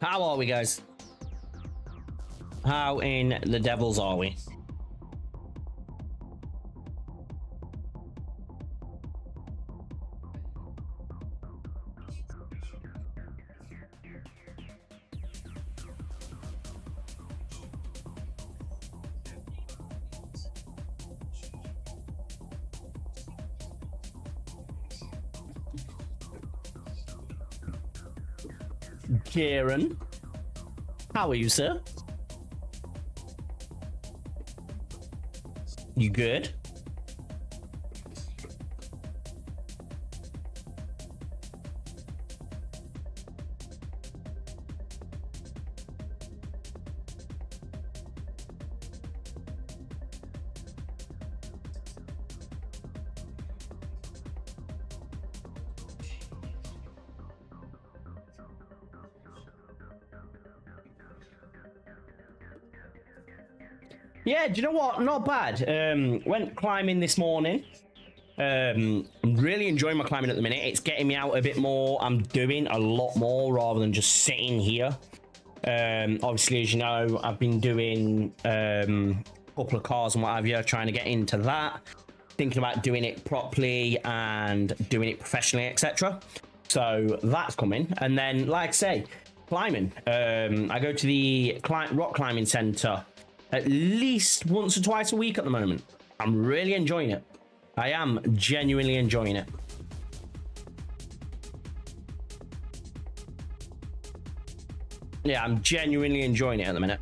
How are we, guys? How in the devils are we? Kieran, how are you, sir? You good? Yeah, do you know what? Not bad. Went climbing this morning. I'm really enjoying my climbing at the minute. It's getting me out a bit more. I'm doing a lot more rather than just sitting here. Obviously, as you know, I've been doing a couple of cars and what have you, trying to get into that. Thinking about doing it properly and doing it professionally, etc. So that's coming. And then, like I say, climbing. I go to the rock climbing center at least once or twice a week at the moment. I'm really enjoying it. I am genuinely enjoying it. Yeah, I'm genuinely enjoying it at the minute.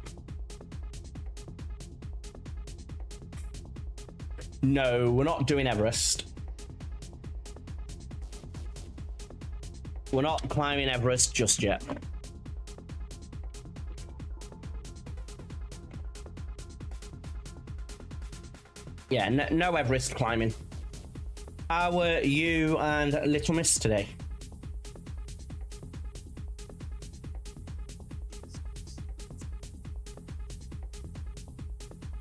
No, we're not doing Everest. We're not climbing Everest just yet. Yeah, no Everest climbing. How were you and Little Miss today?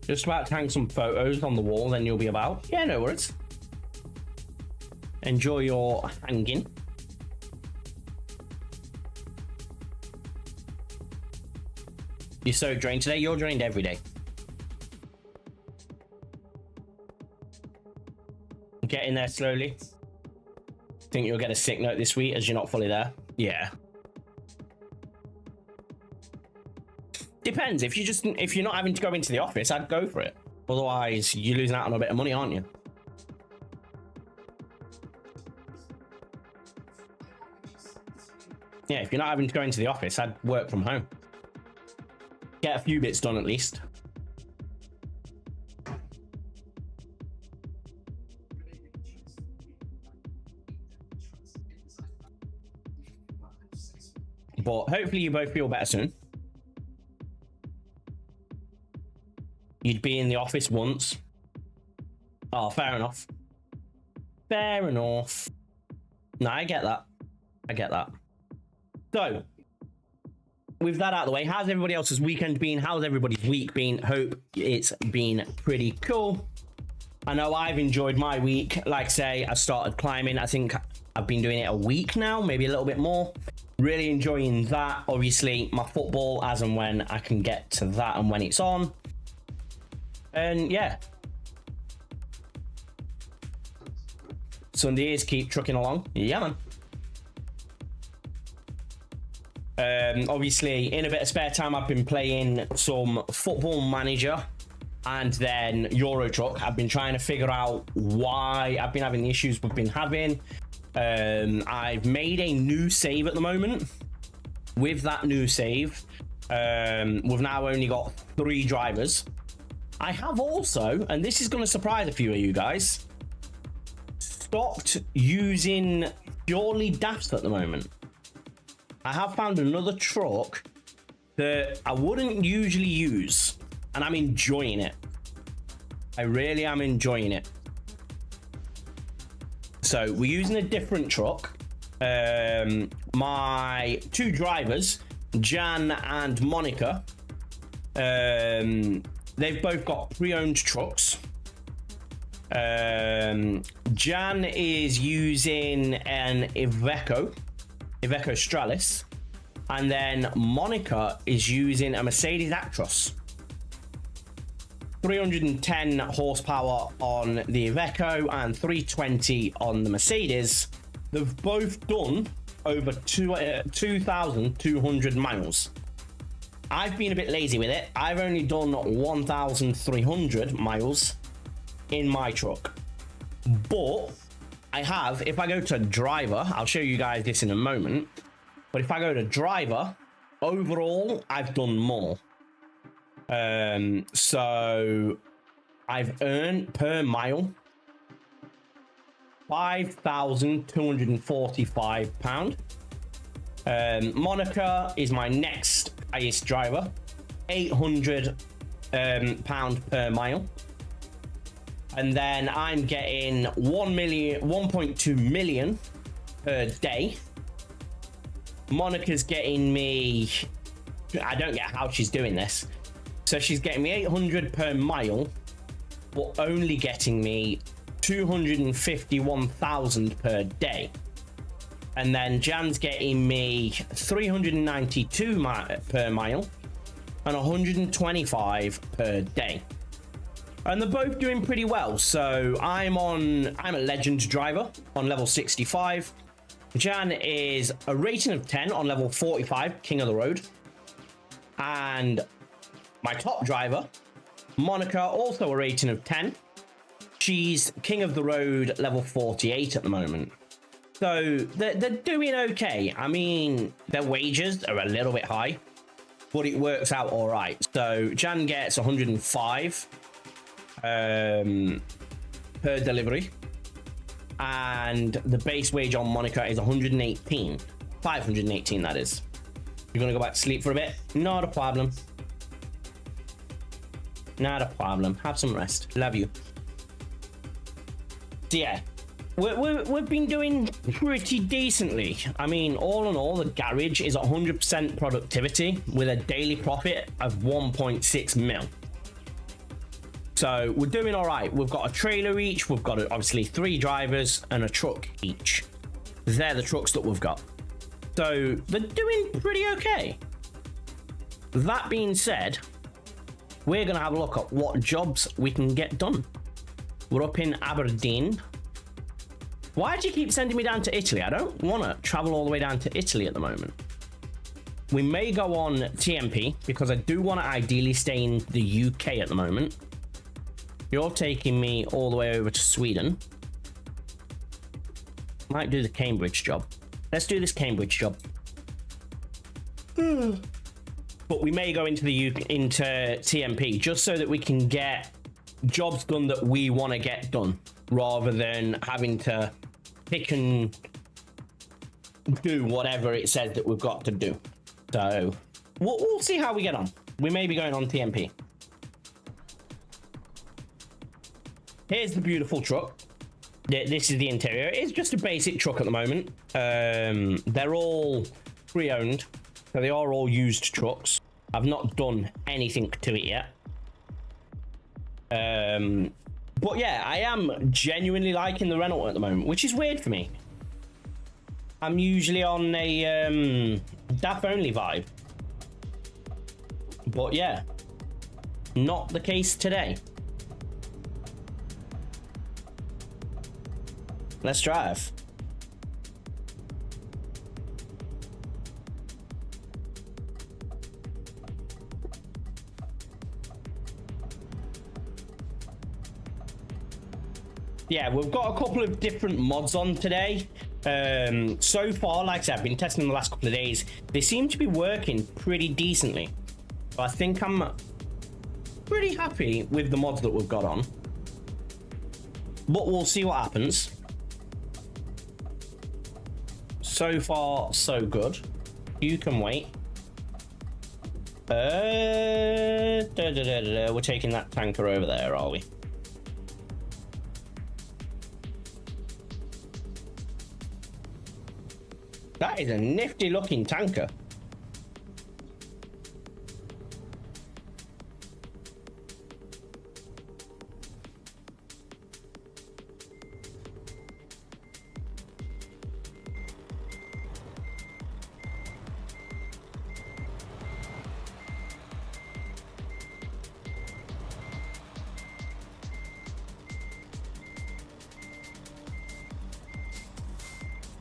Just about to hang some photos on the wall, then you'll be about. Yeah, no worries. Enjoy your hanging. You're so drained today. You're drained every day. Get in there slowly. Think you'll get a sick note this week as you're not fully there? Yeah. Depends. If you're not having to go into the office, I'd go for it. Otherwise, you're losing out on a bit of money, aren't you? Yeah, if you're not having to go into the office, I'd work from home. Get a few bits done at least. But hopefully you both feel better soon. You'd be in the office once. Oh, fair enough. Fair enough. No, I get that. I get that. So, with that out of the way, how's everybody else's weekend been? How's everybody's week been? Hope it's been pretty cool. I know I've enjoyed my week. Like I say, I started climbing. I think I've been doing it a week now, maybe a little bit more. Really enjoying that. Obviously, my football as and when I can get to that and when it's on. And yeah. Sundays keep trucking along. Yeah, man. Obviously, in a bit of spare time, I've been playing some Football Manager. and then Euro Truck. I've been trying to figure out why I've been having the issues we've been having. I've made a new save at the moment. With that new save, we've now only got 3 drivers. I have also, and this is going to surprise a few of you guys, stopped using purely DAFs at the moment. I have found another truck that I wouldn't usually use, and I'm enjoying it. I really am enjoying it. So we're using a different truck. My 2 drivers, Jan and Monica, they've both got pre-owned trucks. Jan is using an Iveco Stralis, and then Monica is using a Mercedes Actros. 310 horsepower on the Iveco and 320 on the Mercedes. They've both done over 2,200 miles. I've been a bit lazy with it. I've only done 1,300 miles in my truck. But I have, if I go to driver, I'll show you guys this in a moment. But if I go to driver, overall, I've done more. So I've earned per mile £5,245. Monica is my next highest driver, £800 per mile. And then I'm getting 1.2 million per day. Monica's getting me, I don't get how she's doing this. So she's getting me 800 per mile, but only getting me 251,000 per day. And then Jan's getting me 392 per mile and 125 per day. And they're both doing pretty well. So I'm a legend driver on level 65. Jan is a rating of 10 on level 45, king of the road. And my top driver, Monica, also a rating of 10. She's king of the road, level 48 at the moment. So they're doing okay. I mean, their wages are a little bit high, but it works out all right. So Jan gets 105 per delivery. And the base wage on Monica is 118. 518, that is. You're going to go back to sleep for a bit? Not a problem. Not a problem. Have some rest. Love you. So yeah, we've been doing pretty decently. I mean, all in all, the garage is 100% productivity with a daily profit of 1.6 mil. So we're doing all right. We've got a trailer each. We've got obviously 3 drivers and a truck each. They're the trucks that we've got. So they're doing pretty okay. That being said, we're going to have a look at what jobs we can get done. We're up in Aberdeen. Why do you keep sending me down to Italy? I don't want to travel all the way down to Italy at the moment. We may go on TMP because I do want to ideally stay in the UK at the moment. You're taking me all the way over to Sweden. Might do the Cambridge job. Let's do this Cambridge job. But we may go into into TMP just so that we can get jobs done that we want to get done, rather than having to pick and do whatever it says that we've got to do. So we'll see how we get on. We may be going on TMP. Here's the beautiful truck. This is the interior. It's just a basic truck at the moment. They're all pre-owned, so they are all used trucks. I've not done anything to it yet. But yeah, I am genuinely liking the rental at the moment, which is weird for me. I'm usually on a DAF only vibe. But yeah, not the case today. Let's drive. yeah, we've got a couple of different mods on today. So far, like I said, I've been testing the last couple of days. They seem to be working pretty decently. I think I'm pretty happy with the mods that we've got on. But we'll see what happens. So far, so good. You can wait. We're taking that tanker over there, are we? That is a nifty looking tanker.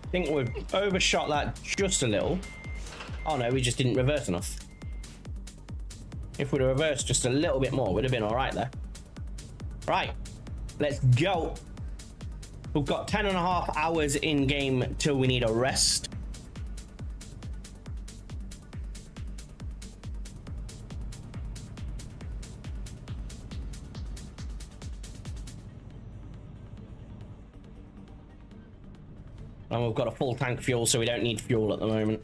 I think we've overshot that just a little. Oh no, we just didn't reverse enough. If we'd have reversed just a little bit more, we'd have been all right there. Right, let's go. We've got 10.5 hours in game till we need a rest. And we've got a full tank of fuel, so we don't need fuel at the moment.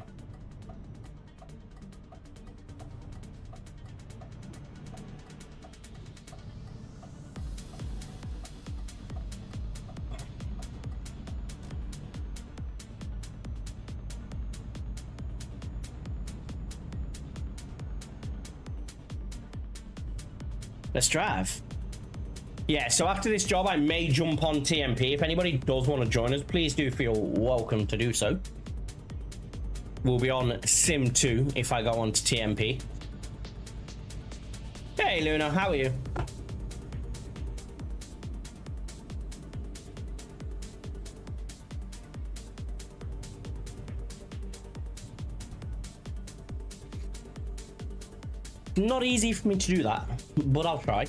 Let's drive. Yeah, so after this job, I may jump on TMP. If anybody does want to join us, please do feel welcome to do so. We'll be on Sim 2 if I go on to TMP. Hey, Luna, how are you? Not easy for me to do that, but I'll try.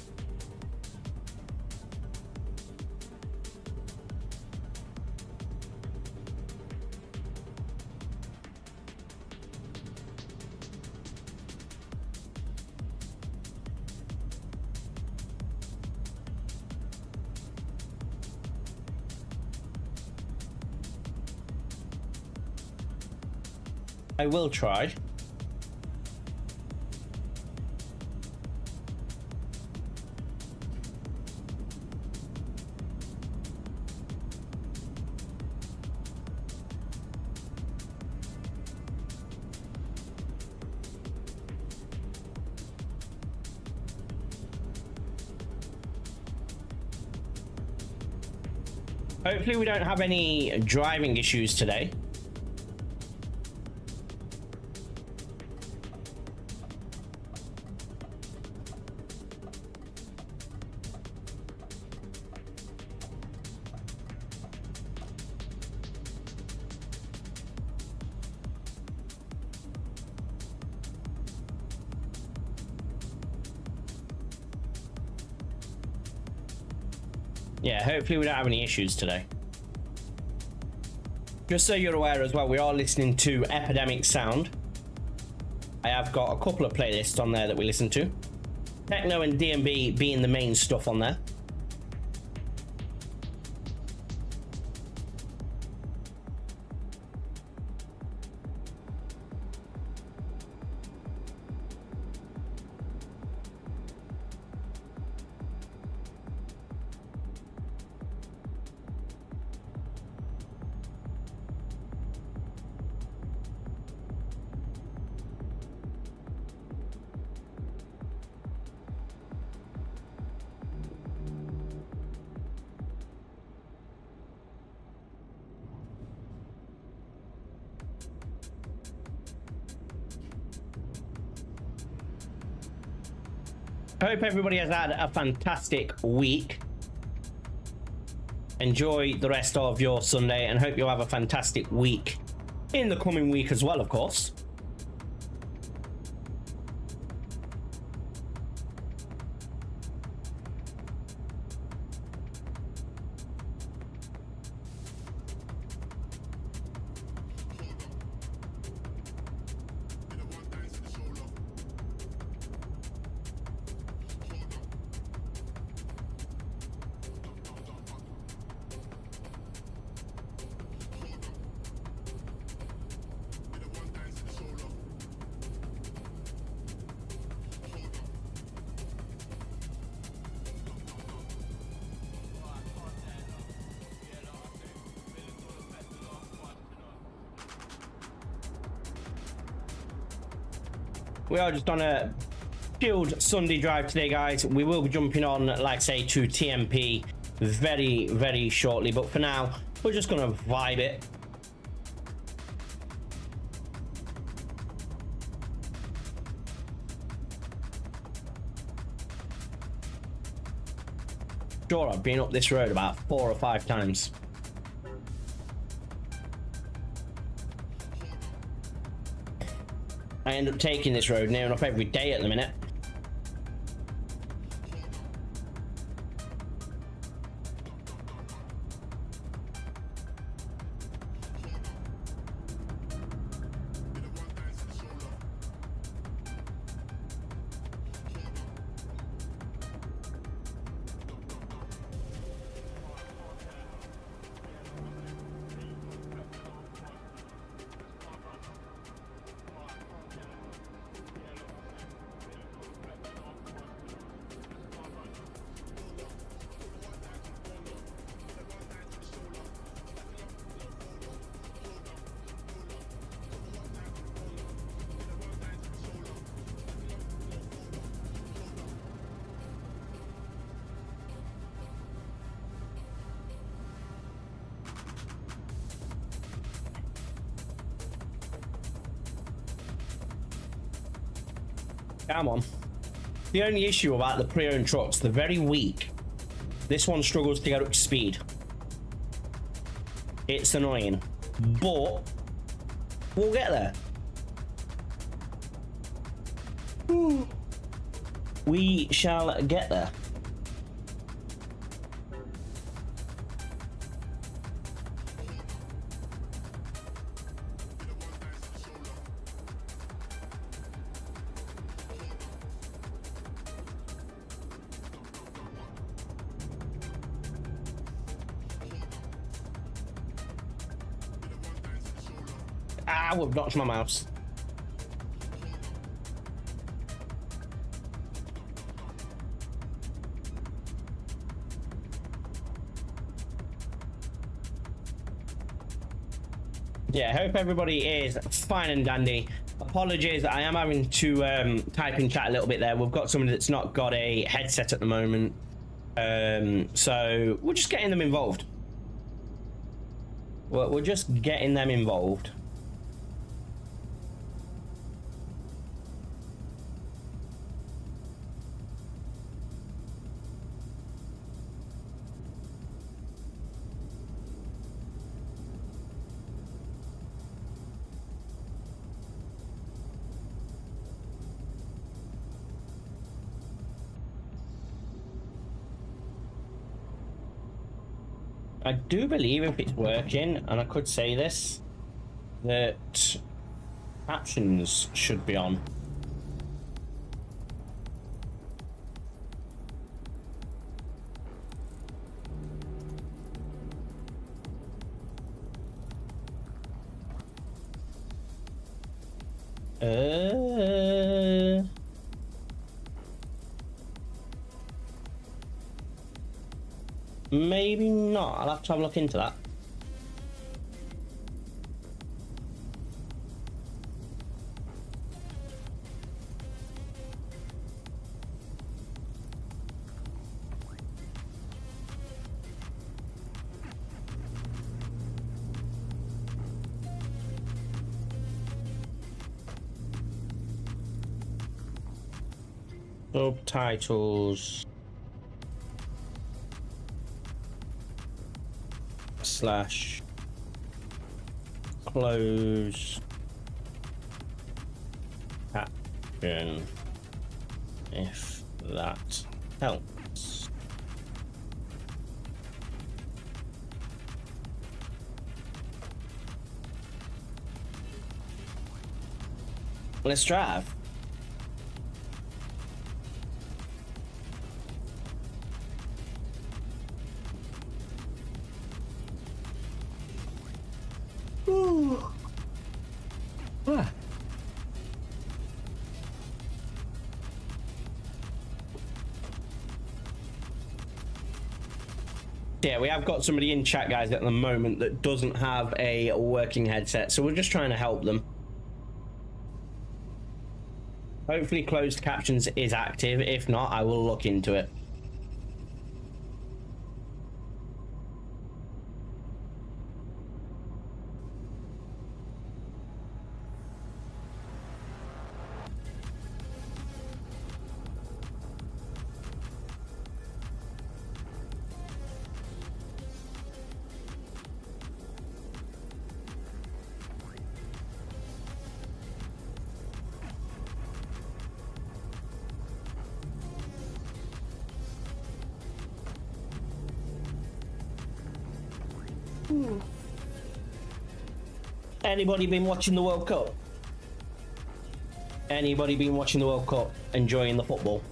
I will try. Hopefully we don't have any driving issues today. Yeah, hopefully we don't have any issues today. Just so you're aware as well, we are listening to Epidemic Sound. I have got a couple of playlists on there that we listen to. Techno and D&B being the main stuff on there. I hope everybody has had a fantastic week. Enjoy the rest of your Sunday and hope you'll have a fantastic week in the coming week as well, of course. We are just on a chilled Sunday drive today, guys. We will be jumping on, like I say, to TMP very, very shortly. But for now, we're just going to vibe it. Sure, I've been up this road about 4 or 5 times. I end up taking this road near enough every day at the minute. Come on. The only issue about the pre-owned trucks, they're very weak. This one struggles to get up to speed. It's annoying, but we'll get there. Ooh. We shall get there. Ah, we've knocked my mouse. Yeah, hope everybody is fine and dandy. Apologies, I am having to type in chat a little bit there. We've got somebody that's not got a headset at the moment. So we're just getting them involved. We're just getting them involved. I do believe if it's working, and I could say this, that captions should be on. Maybe not. I'll have to have a look into that. Subtitles slash close caption if that helps. Let's drive. Yeah, we have got somebody in chat, guys, at the moment that doesn't have a working headset, so we're just trying to help them. Hopefully closed captions is active. If not, I will look into it. Anybody been watching the World Cup? Anybody been watching the World Cup, enjoying the football?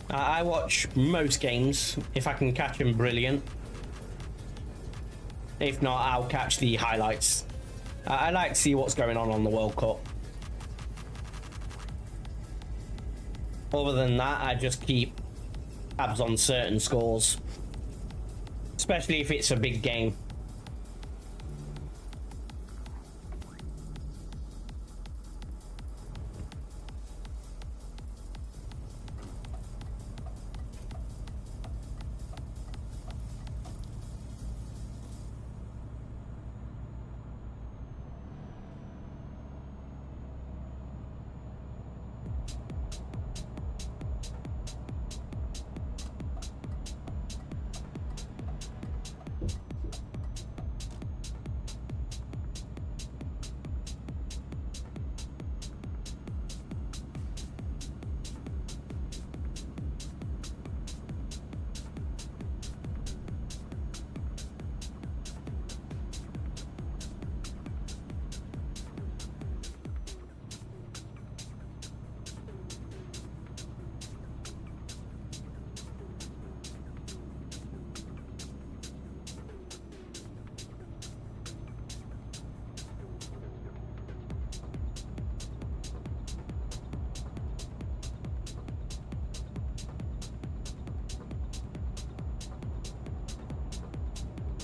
I watch most games. If I can catch them, brilliant. If not, I'll catch the highlights. I like to see what's going on the World Cup. Other than that, I just keep tabs on certain scores. Especially if it's a big game.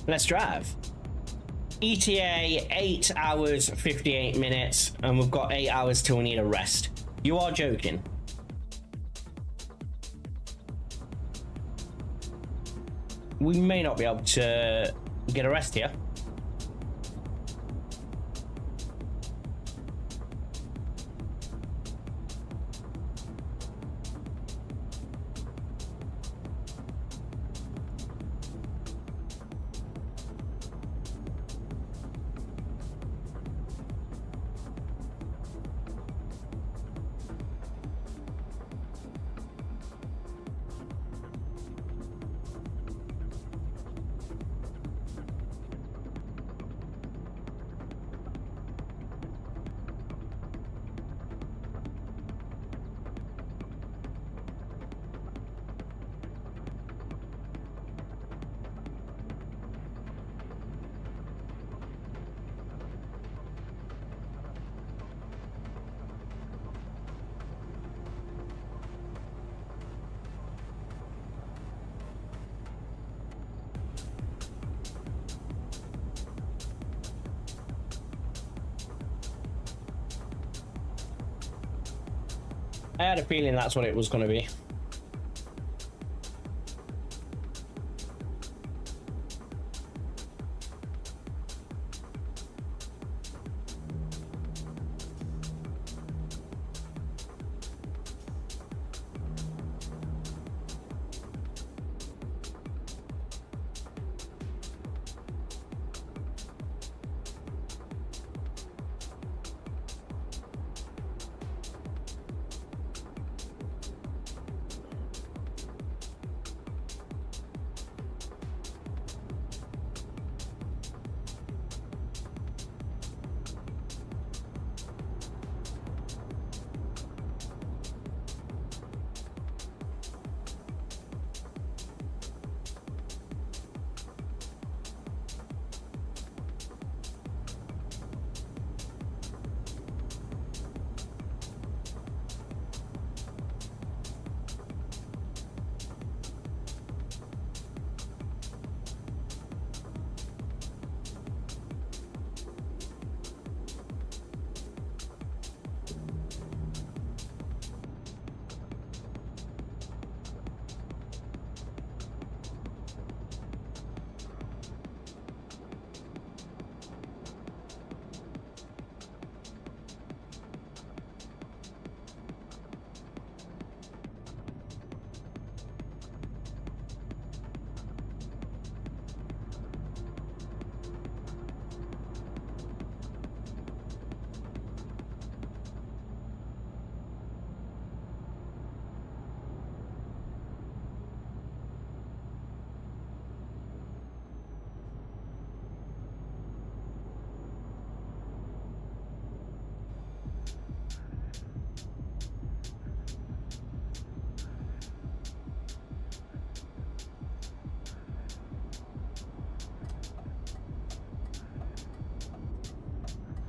Let's drive. ETA 8 hours 58 minutes, and we've got 8 hours till we need a rest. You are joking. We may not be able to get a rest here. I had a feeling that's what it was going to be.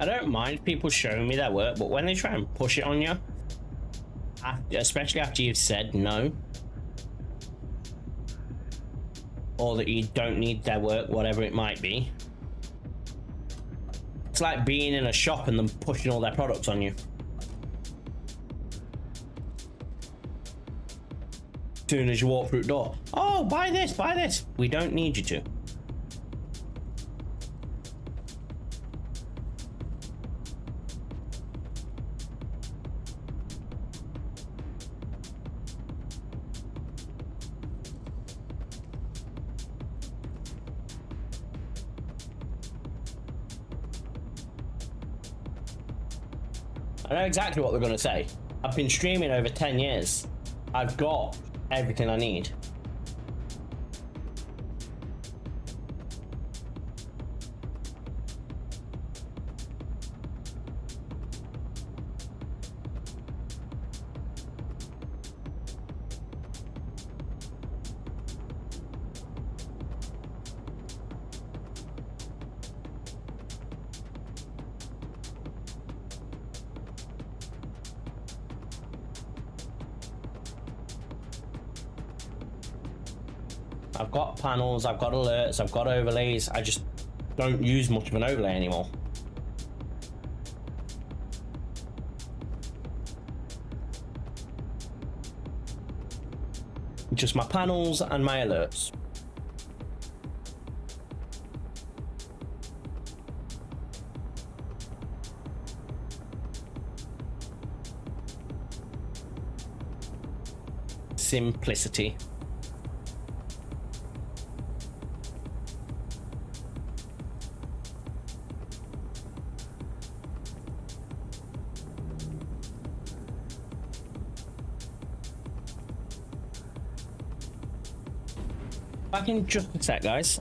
I don't mind people showing me their work, but when they try and push it on you, especially after you've said no, or that you don't need their work, whatever it might be, it's like being in a shop and them pushing all their products on you. As soon as you walk through the door, oh, buy this, buy this. We don't need you to. I know exactly what they're going to say. I've been streaming over 10 years. I've got everything I need. I've got panels, I've got alerts, I've got overlays. I just don't use much of an overlay anymore. Just my panels and my alerts. Simplicity. Back in just a sec, guys.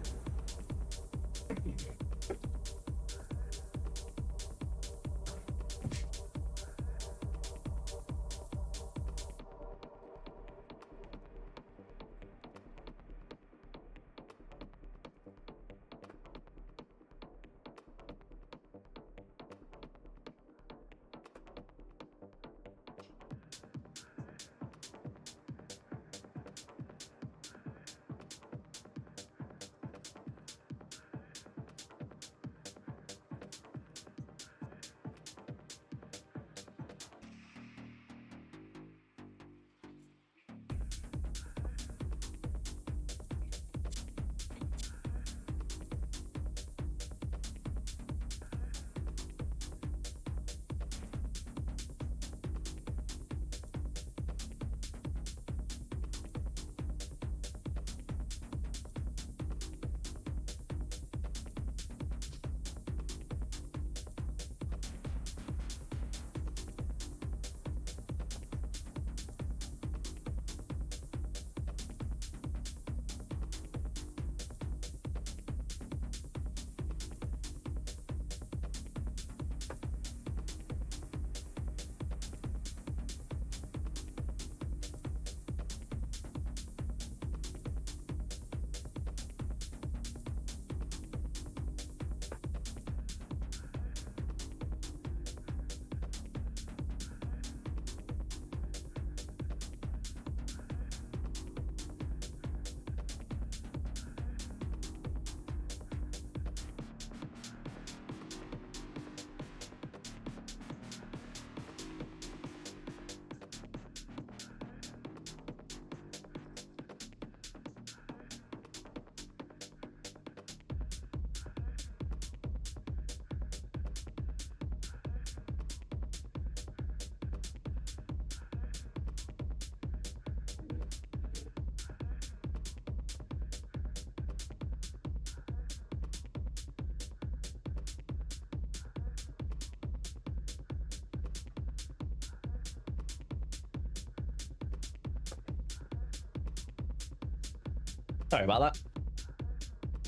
Sorry about that.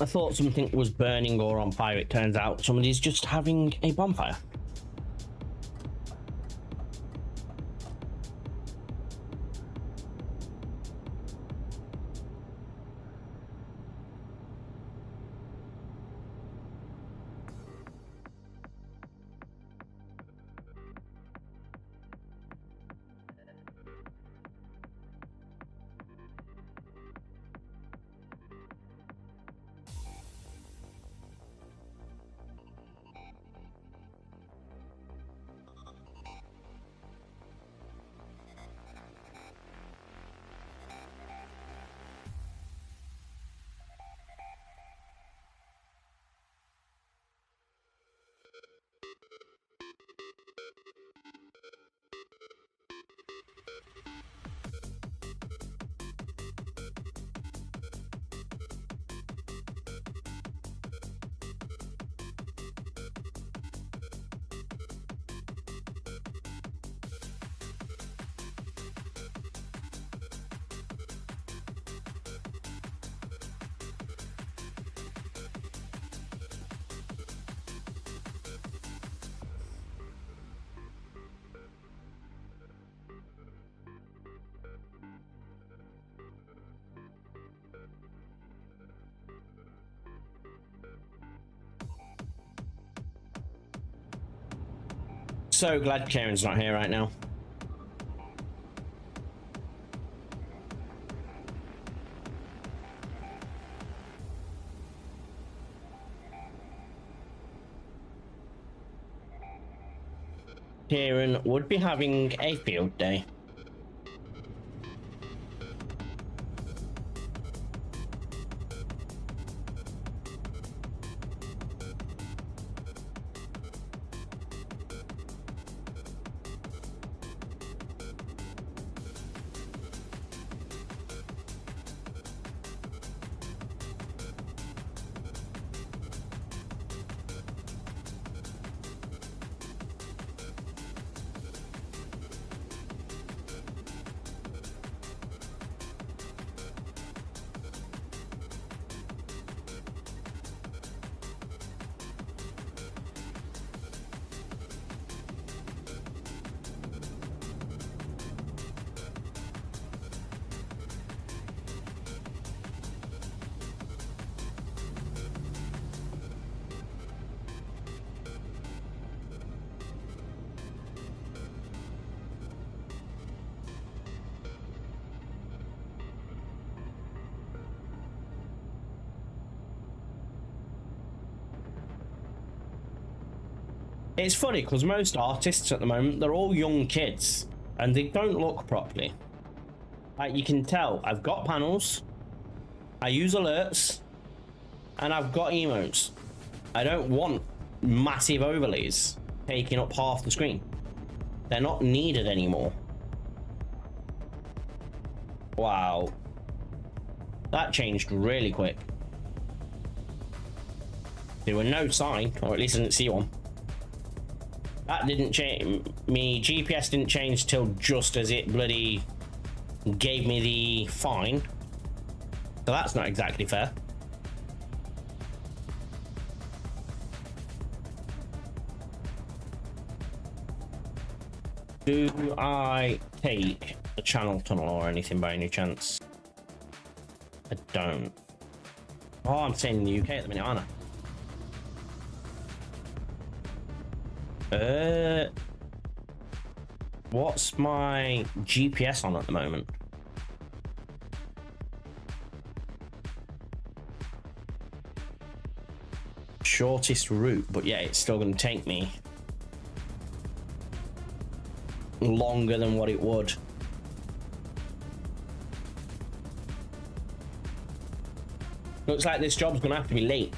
I thought something was burning or on fire. It turns out somebody's just having a bonfire. So glad Karen's not here right now. Kieran would be having a field day. It's funny because most artists at the moment, they're all young kids and they don't look properly. Like you can tell, I've got panels, I use alerts, and I've got emotes. I don't want massive overlays taking up half the screen. They're not needed anymore. Wow. That changed really quick. There were no sign, or at least I didn't see one. That didn't change. Me GPS didn't change till just as it bloody gave me the fine. So that's not exactly fair. Do I take the channel tunnel or anything by any chance? I don't. Oh, I'm staying in the UK at the minute, aren't I? What's my GPS on at the moment? Shortest route, but yeah, it's still going to take me longer than what it would. Looks like this job's going to have to be late.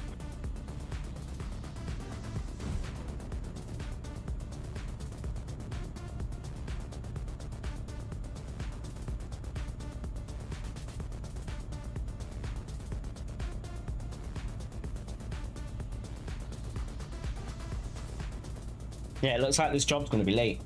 Yeah, it looks like this job's going to be late.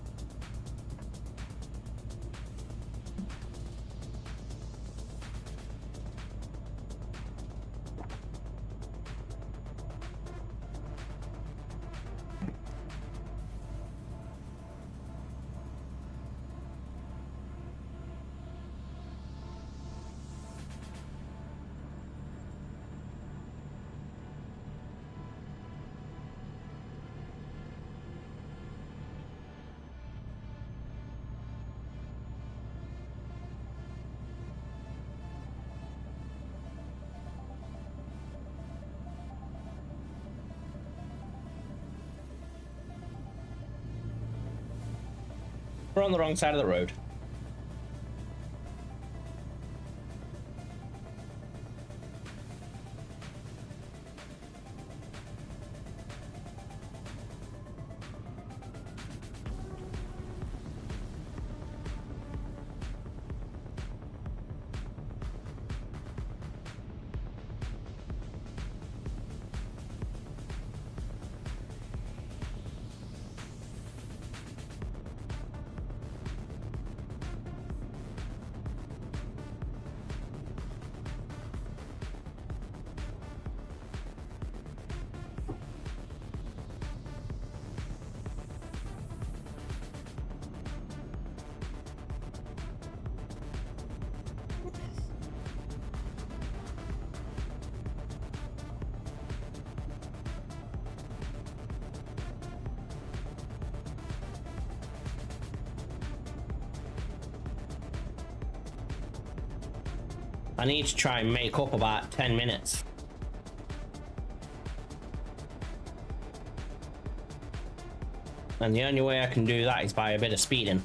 We're on the wrong side of the road. I need to try and make up about 10 minutes. And the only way I can do that is by a bit of speeding.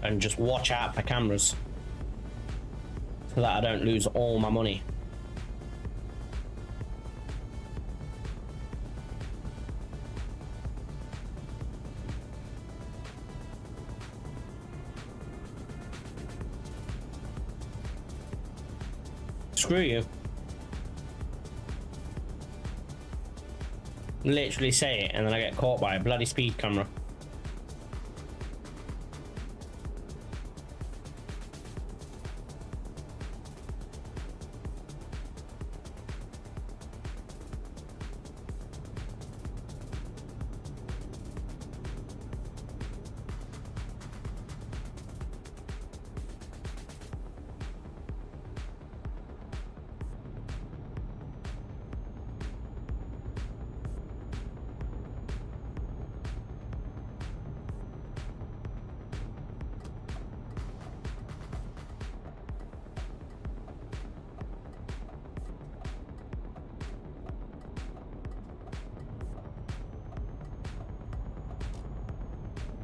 And just watch out for cameras so that I don't lose all my money. Screw you. Literally say it and then I get caught by a bloody speed camera.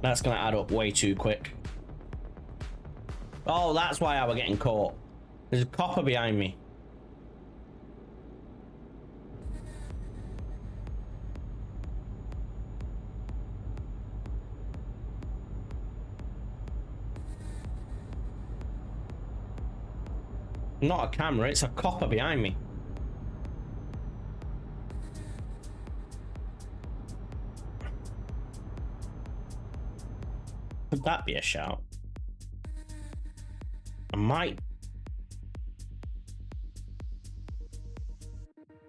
That's gonna add up way too quick. Oh, that's why I was getting caught. There's a copper behind me. Not a camera, it's a copper behind me. Could that be a shout? I might.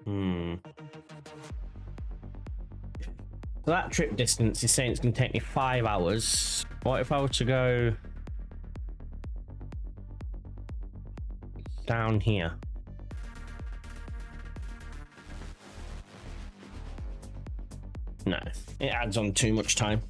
So that trip distance is saying it's going to take me 5 hours. What if I were to go down here? No, it adds on too much time.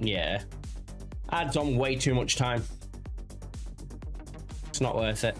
Yeah, adds on way too much time. It's not worth it.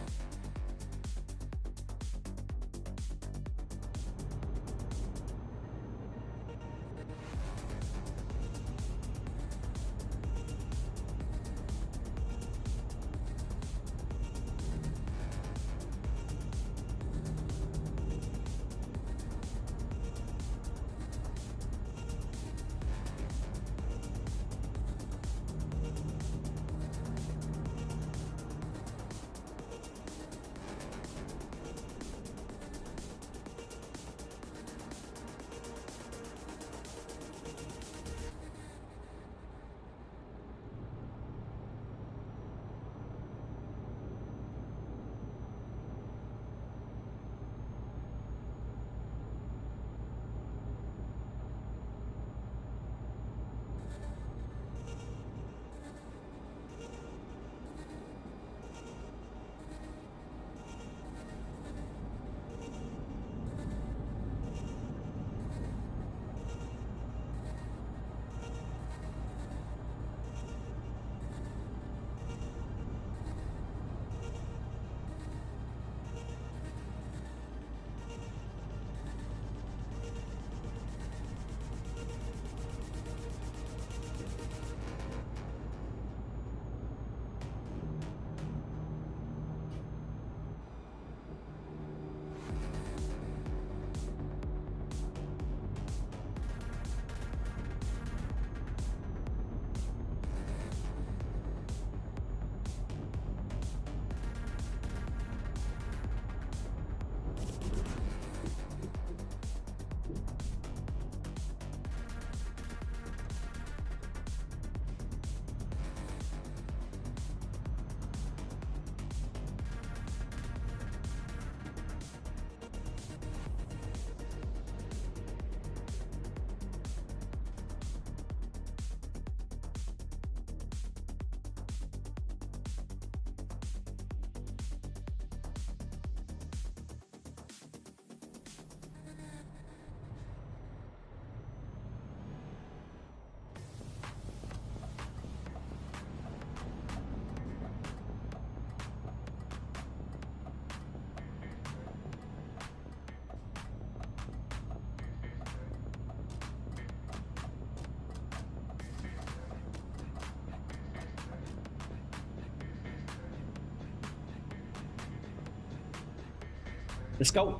Let's go.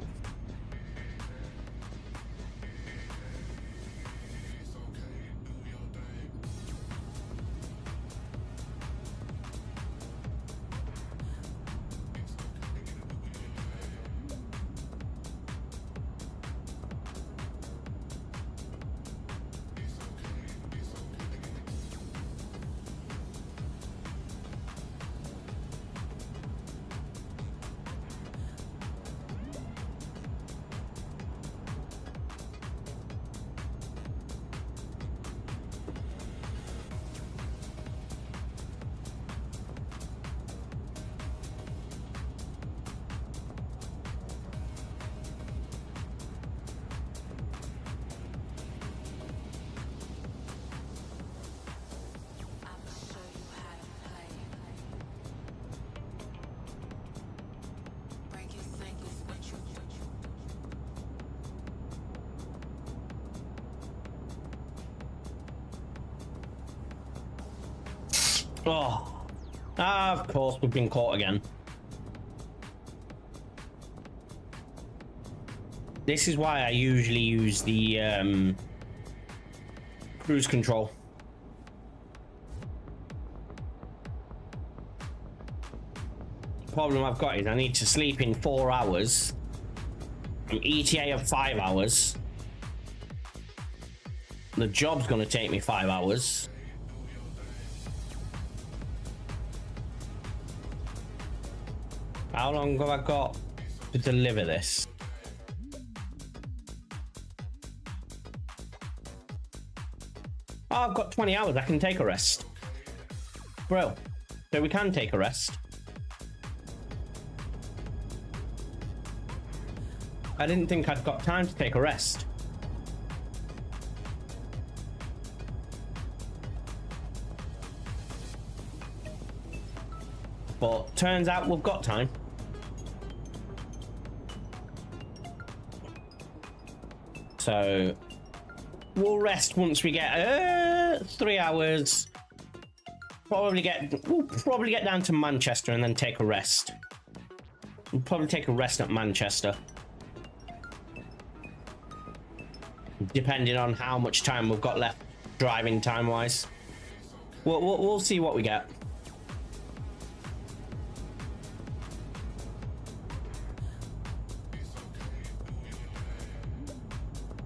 Oh, of course we've been caught again. This is why I usually use the cruise control. The problem I've got is I need to sleep in 4 hours. An ETA of 5 hours. The job's gonna take me 5 hours. How long have I got to deliver this? Oh, I've got 20 hours. I can take a rest. Bro, so we can take a rest. I didn't think I'd got time to take a rest. But turns out we've got time. So we'll rest once we get 3 hours. We'll probably get down to Manchester and then take a rest. We'll probably take a rest at Manchester, depending on how much time we've got left driving time wise. We'll see what we get.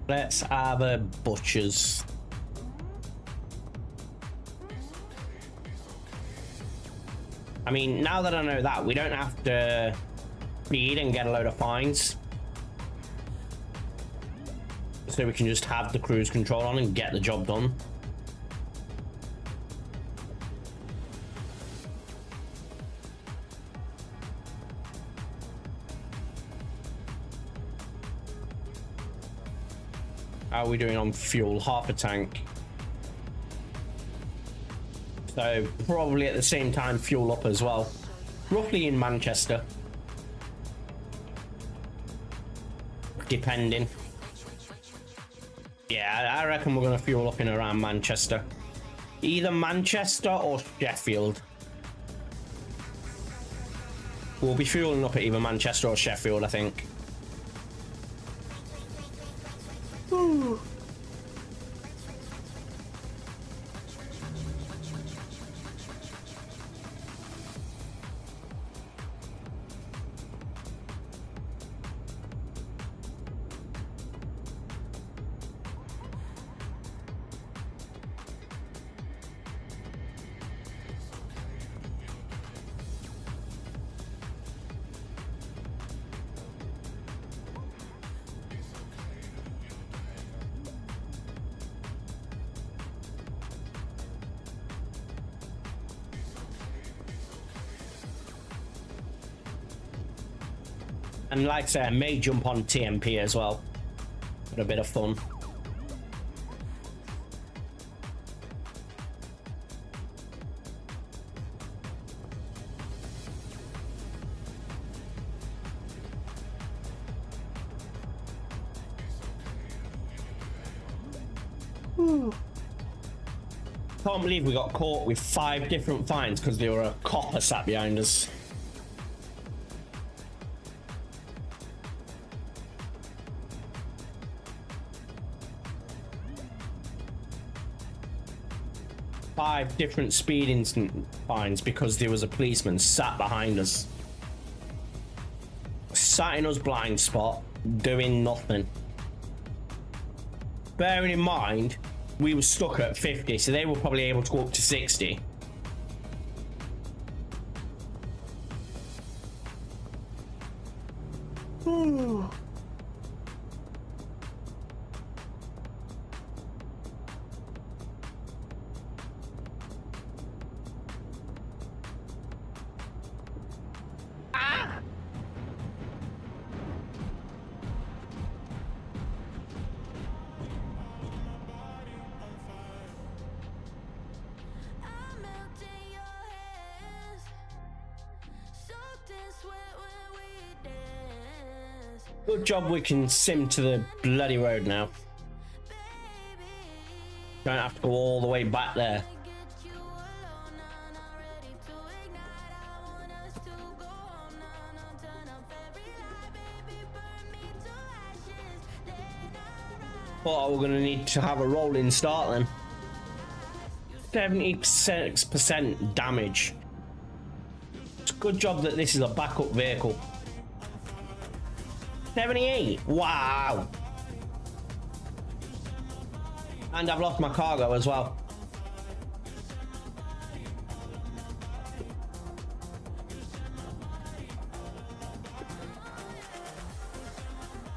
Let's have a butcher's. I mean, now that I know that, we don't have to feed and get a load of fines. So we can just have the cruise control on and get the job done. How are we doing on fuel? Half a tank. So probably at the same time fuel up as well. Roughly in Manchester. Depending. Yeah, I reckon we're going to fuel up in around Manchester. Either Manchester or Sheffield. We'll be fueling up at either Manchester or Sheffield, I think. Ooh. And like I say, I may jump on TMP as well for a bit of fun. Can't believe we got caught with 5 different fines because there were a copper sat behind us. 5 different speeding fines because there was a policeman sat behind us. Sat in us blind spot, doing nothing. Bearing in mind, we were stuck at 50, so they were probably able to go up to 60. Good job we can sim to the bloody road now. Don't have to go all the way back there. But we're gonna need to have a rolling start then. 76% damage. It's a good job that this is a backup vehicle. 78. Wow. And I've lost my cargo as well.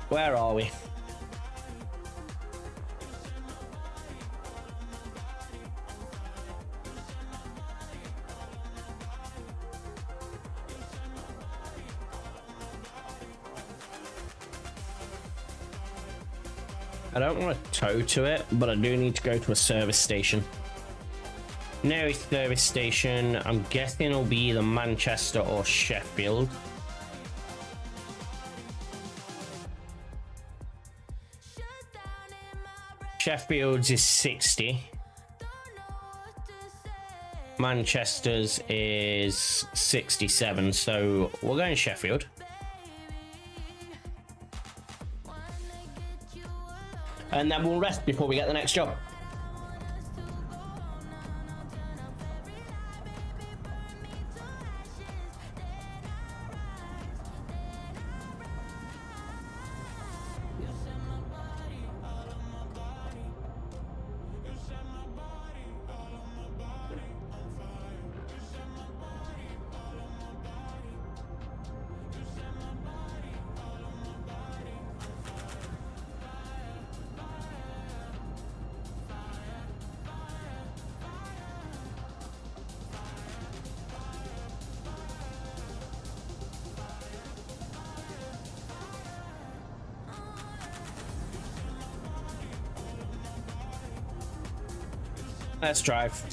Where are we? I don't want to tow to it, but I do need to go to a service station. Nearest service station, I'm guessing it'll be either Manchester or Sheffield. Sheffield's is 60. Manchester's is 67, so we're going to Sheffield. And then we'll rest before we get the next job. Let's drive.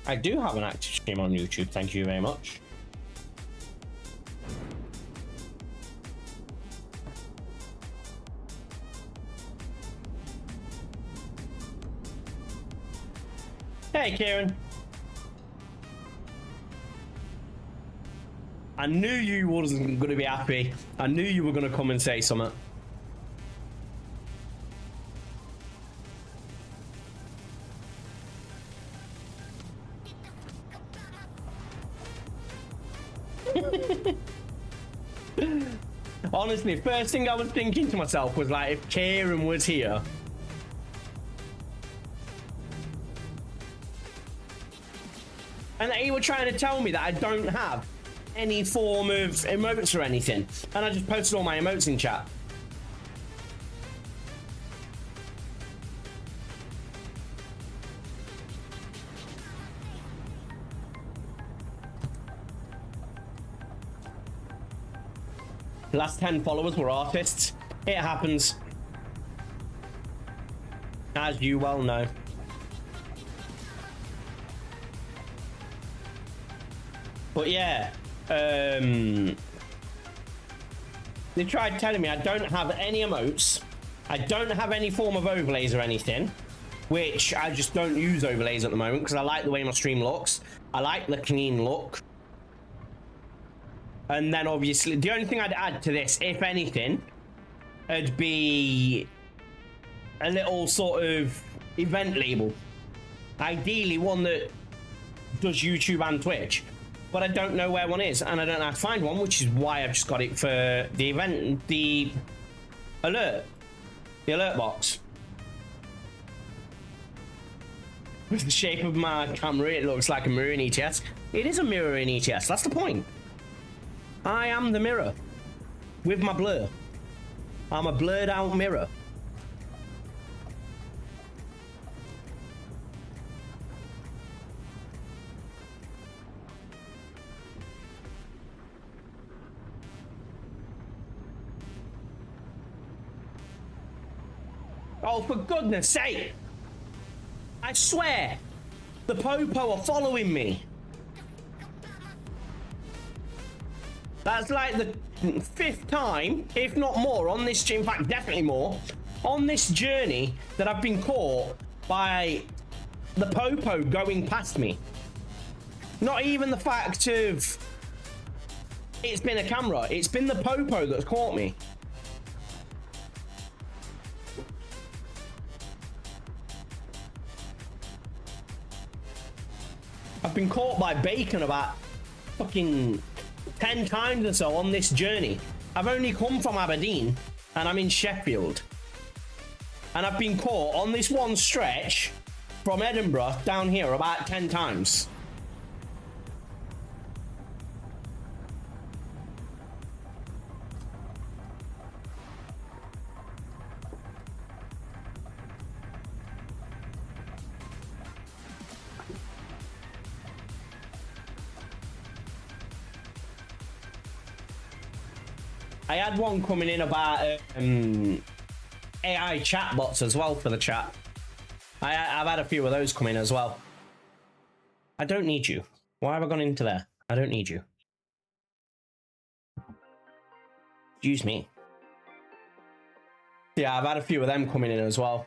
I do have an active stream on YouTube, thank you very much. Hey, Kieran. I knew you wasn't going to be happy. I knew you were going to come and say something. Honestly, first thing I was thinking to myself was like, if Kieran was here. And that he were trying to tell me that I don't have any form of emotes or anything. And I just posted all my emotes in chat. Last 10 followers were artists. It happens. As you well know. But yeah, they tried telling me I don't have any emotes. I don't have any form of overlays or anything, which I just don't use overlays at the moment because I like the way my stream looks. I like the clean look. And then obviously the only thing I'd add to this, if anything, would be a little sort of event label. Ideally one that does YouTube and Twitch. But I don't know where one is, and I don't know how to find one, which is why I've just got it for the event, the alert box. With the shape of my camera, it looks like a mirror in ETS. It is a mirror in ETS, that's the point. I am the mirror, with my blur. I'm a blurred out mirror. Oh, for goodness sake! I swear, the Popo are following me. That's like the 5th time, if not more, on this, in fact, definitely more, on this journey that I've been caught by the Popo going past me. Not even the fact of it's been a camera, it's been the Popo that's caught me. I've been caught by bacon about fucking 10 times or so on this journey. I've only come from Aberdeen and I'm in Sheffield. And I've been caught on this one stretch from Edinburgh down here about 10 times. I had one coming in about AI chatbots as well for the chat. I've had a few of those come in as well. I don't need you. Why have I gone into there? I don't need you. Excuse me. Yeah, I've had a few of them coming in as well.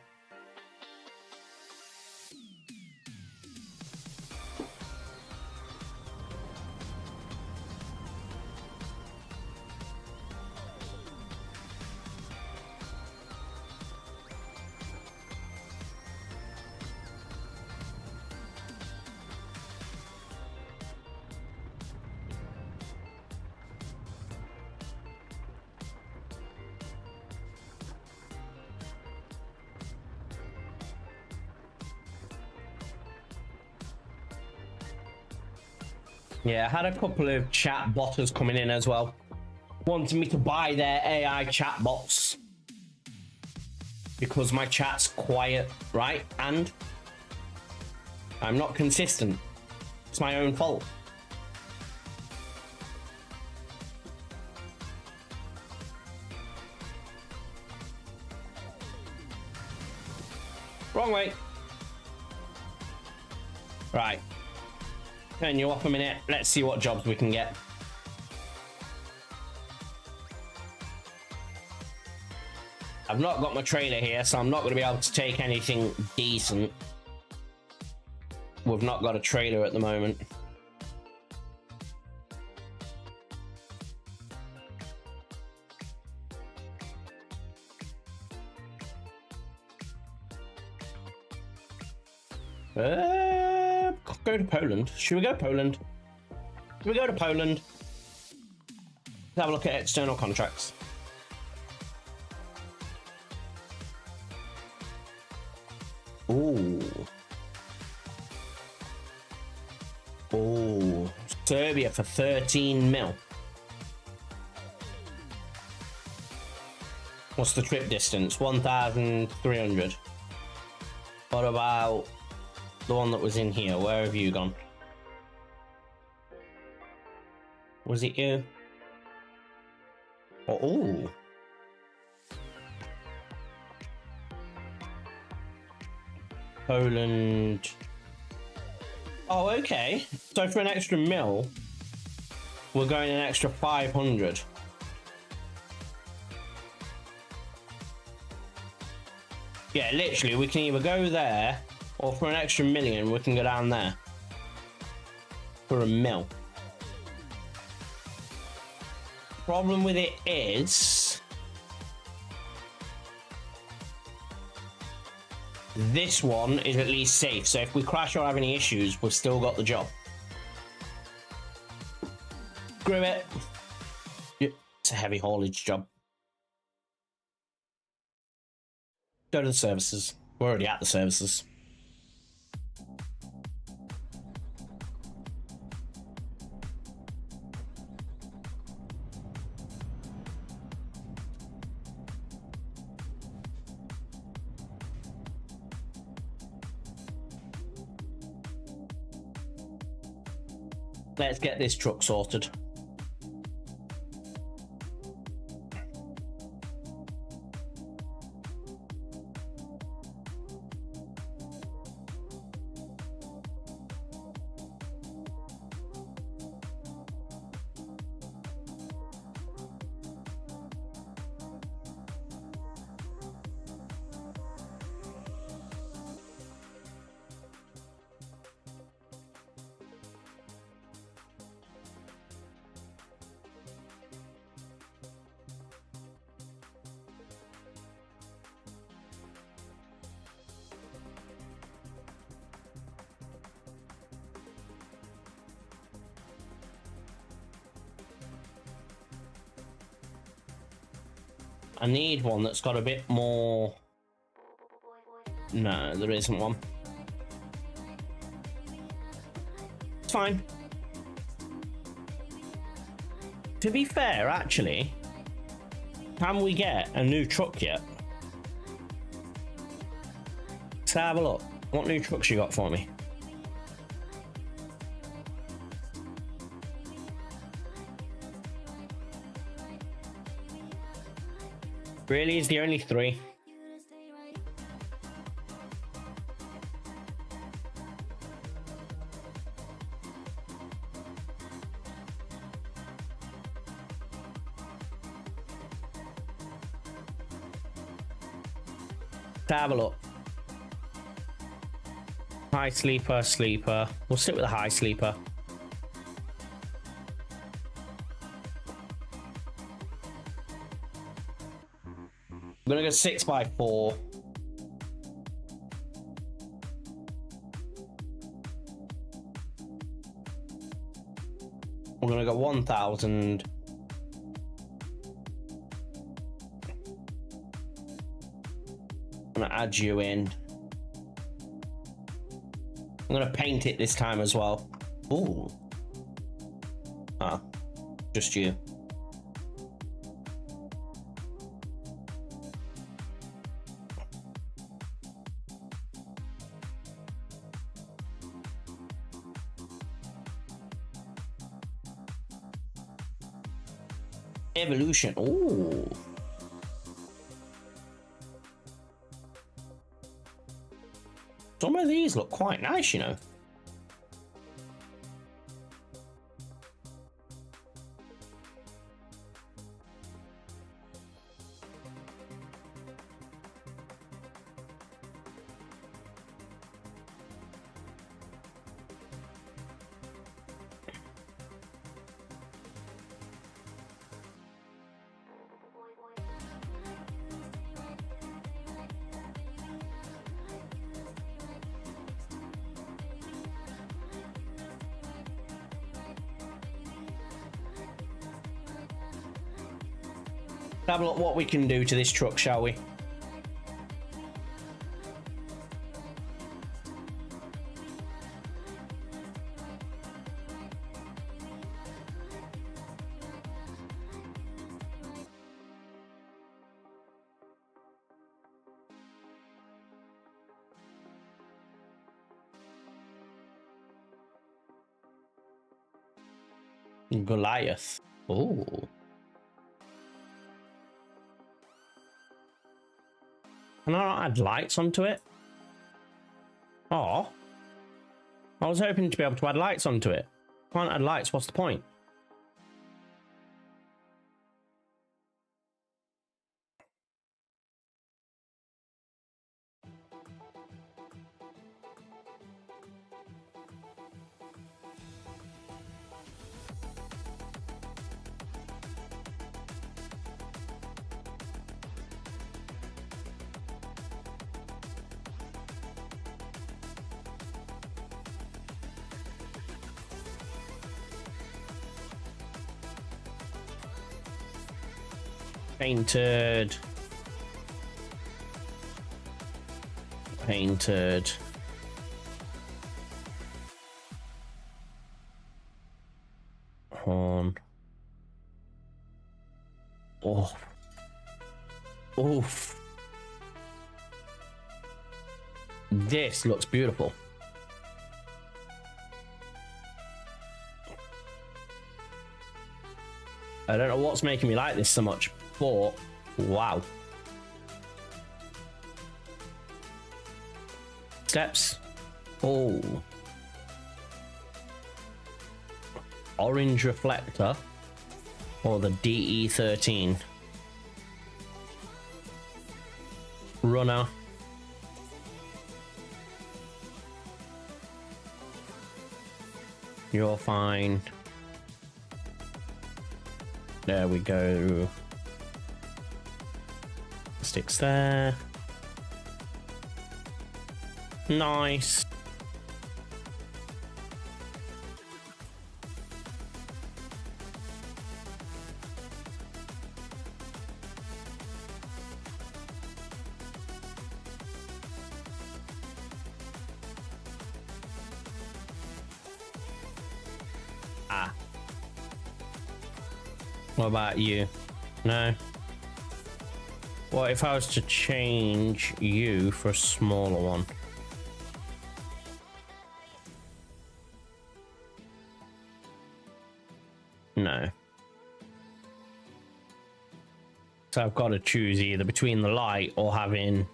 Yeah, I had a couple of chat botters coming in as well, wanting me to buy their AI chat bots because my chat's quiet, right? And I'm not consistent. It's my own fault. Wrong way. Right. Turn you off a minute. Let's see what jobs we can get. I've not got my trailer here, so I'm not going to be able to take anything decent. We've not got a trailer at the moment. Go to Poland. Should we go Poland? Should we go to Poland? Let's have a look at external contracts. Ooh. Ooh. Serbia for 13 mil. What's the trip distance? 1,300. What about the one that was in here? Where have you gone? Was it you? Oh, ooh. Poland. Oh, okay. So for an extra mil, we're going an extra 500. Yeah, literally, we can either go there, or for an extra million, we can go down there. For a mil. Problem with it is... this one is at least safe, so if we crash or have any issues, we've still got the job. Screw it. It's a heavy haulage job. Go to the services. We're already at the services. Let's get this truck sorted. I need one that's got a bit more... No, there isn't one. It's fine. To be fair, actually, can we get a new truck yet? Let's have a look. What new trucks you got for me? Really, is the only 3? Let's have a look. High sleeper, sleeper. We'll stick with the high sleeper. I'm gonna go 6x4. We're gonna go 1,000. I'm gonna add you in. I'm gonna paint it this time as well. Ooh. Ah, just you. Evolution. Ooh. Some of these look quite nice, you know. Have a look what we can do to this truck, shall we? Goliath. Oh. Can I not add lights onto it? Oh. I was hoping to be able to add lights onto it. Can't add lights, what's the point? Painted. Painted. Horn. Oh. Oof. This looks beautiful. I don't know what's making me like this so much, but wow. Steps. Oh. Orange reflector. Or the DE13. Runner. You're fine. There we go. Sticks there. Nice. Ah. What about you? No. What if I was to change you for a smaller one? No. So I've got to choose either between the light or having...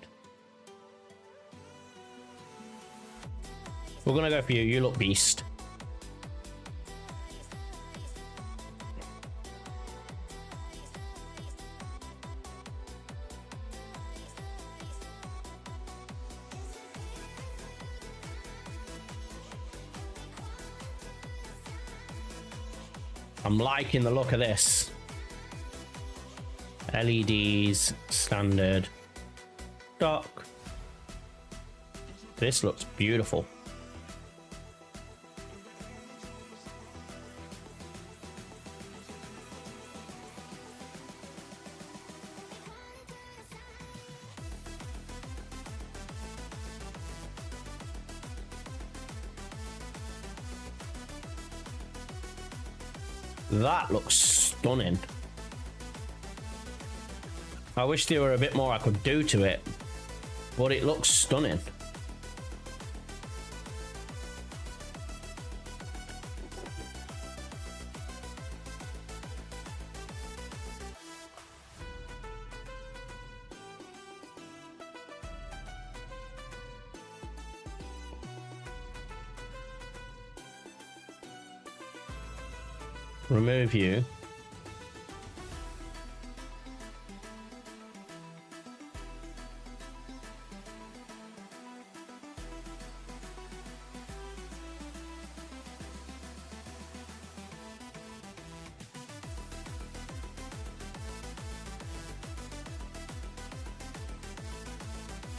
We're gonna go for you. You look beast. I'm liking the look of this. LEDs, standard, dark. This looks beautiful. That looks stunning. I wish there were a bit more I could do to it, but it looks stunning. Remove you.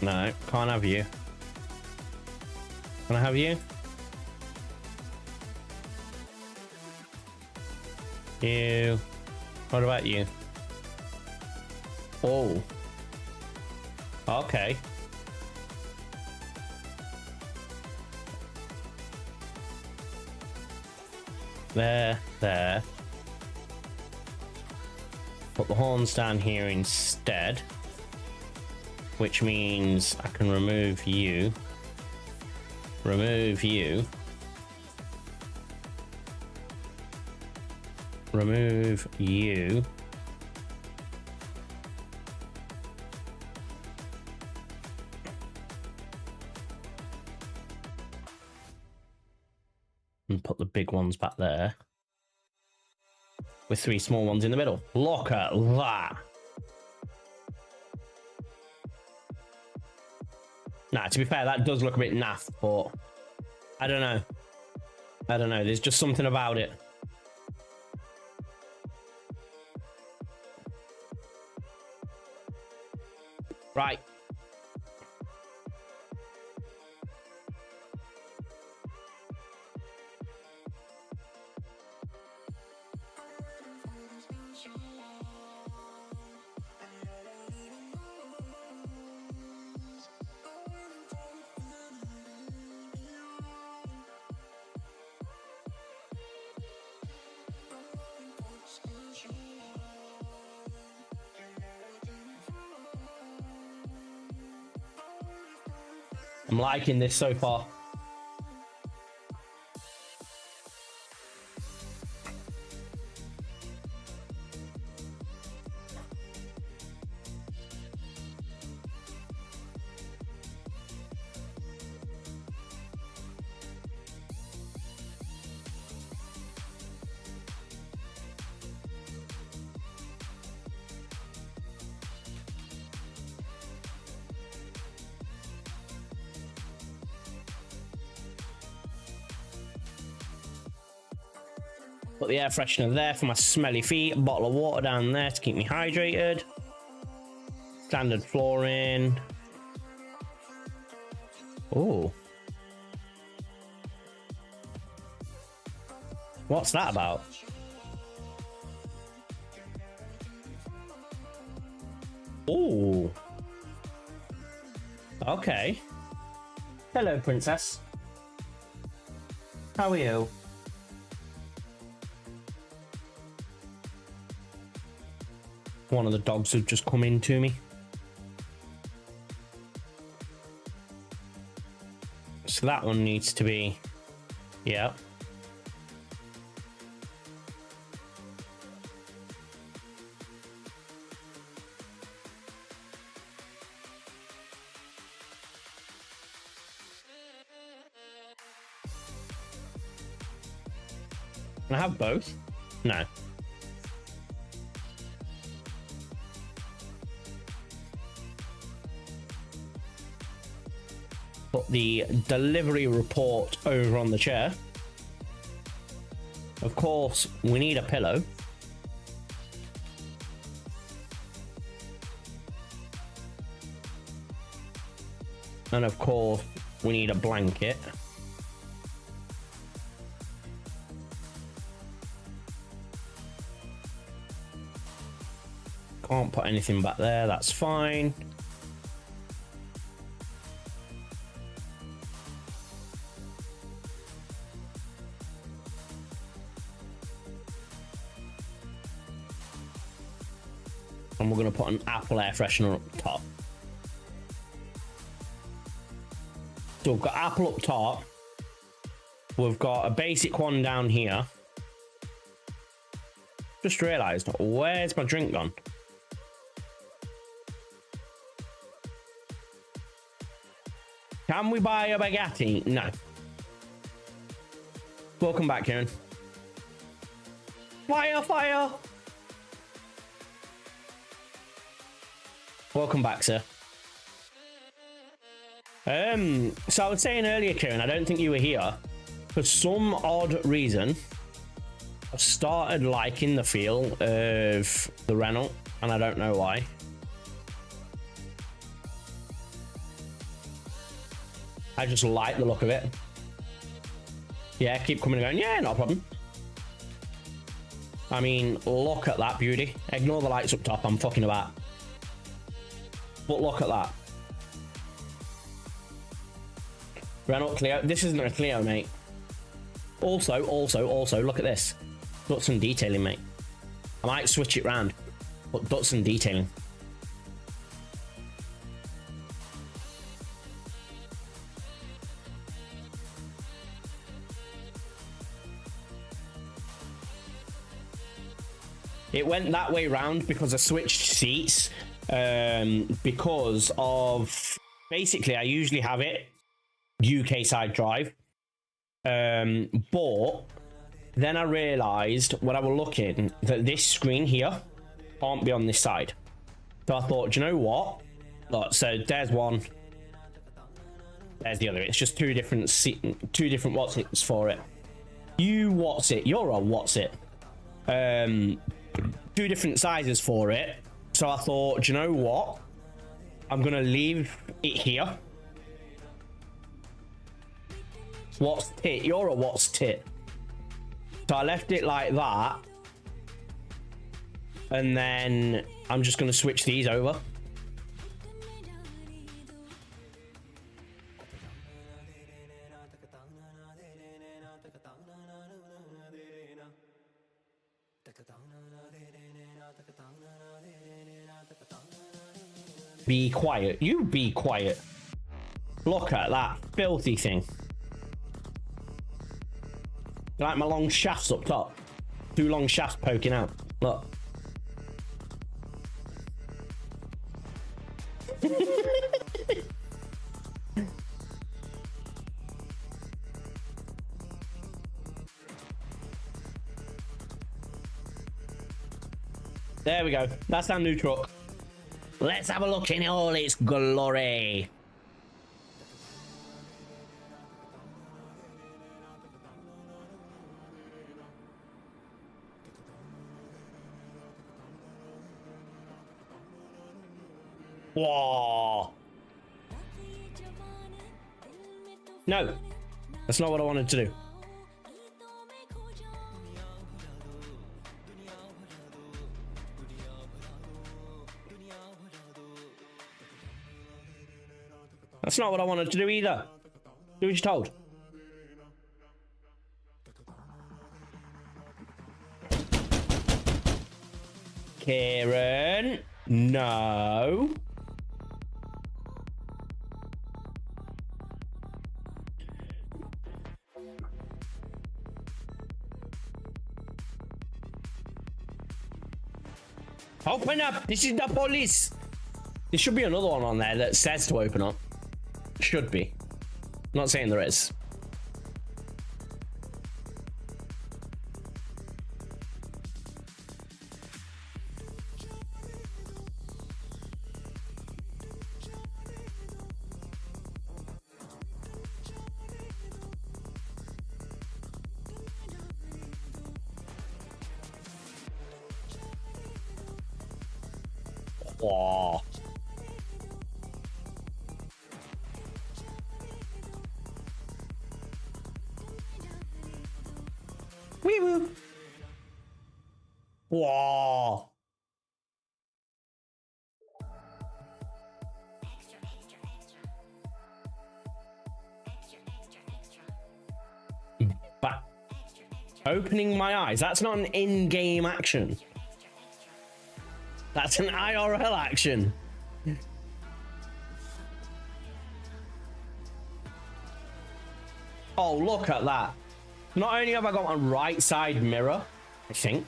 No, can't have you. Can I have you? You. What about you? Oh. Okay. There. Put the horns down here instead. Which means I can remove you. Remove you. remove you. And put the big ones back there. With 3 small ones in the middle. Look at that. Nah, to be fair, that does look a bit naff, but I don't know. I don't know. There's just something about it. Right. I'm liking this so far. Put the air freshener there for my smelly feet. A bottle of water down there to keep me hydrated. Standard flooring. Oh. What's that about? Oh. Okay. Hello, princess. How are you? One of the dogs have just come in to me. So that one needs to be, yeah. Can I have both? No. Put the delivery report over on the chair. Of course, we need a pillow. And of course, we need a blanket. Can't put anything back there, that's fine. And we're going to put an apple air freshener up top. So we've got apple up top. We've got a basic one down here. Just realised, where's my drink gone? Can we buy a baguette? No. Welcome back, Kieran. Fire, fire! Welcome back, sir. So I was saying earlier, Kieran, I don't think you were here. For some odd reason, I've started liking the feel of the Renault, and I don't know why. I just like the look of it. Yeah, keep coming and going. Yeah, no problem. I mean, look at that beauty. Ignore the lights up top. I'm fucking about. But look at that. Renault Clio. This isn't a Clio, mate. Also, look at this. Ducts and detailing, mate. I might switch it round. But ducts and detailing. It went that way round because I switched seats. Because of basically, I usually have it UK side drive. But then I realized when I was looking that this screen here can't be on this side. So I thought, do you know what? Look, so there's one. There's the other. It's just two different what's it's for it. What's it? You're a what's it? Two different sizes for it. So I thought, do you know what? I'm gonna leave it here. What's tit? You're a what's tit. So I left it like that. And then I'm just gonna switch these over. Be quiet. You be quiet. Look at that filthy thing. Like my long shafts up top. Two long shafts poking out. Look. There we go. That's our new truck. Let's have a look in all its glory. Whoa. No, that's not what I wanted to do. That's not what I wanted to do either. Do what you're told. Kieran, no. Open up! This is the police! There should be another one on there that says to open up. Should be. I'm not saying there is. Wow. Wee woo. Wow. But opening my eyes, that's not an in-game action. That's an IRL action. Oh, look at that. Not only have I got my right side mirror, I think.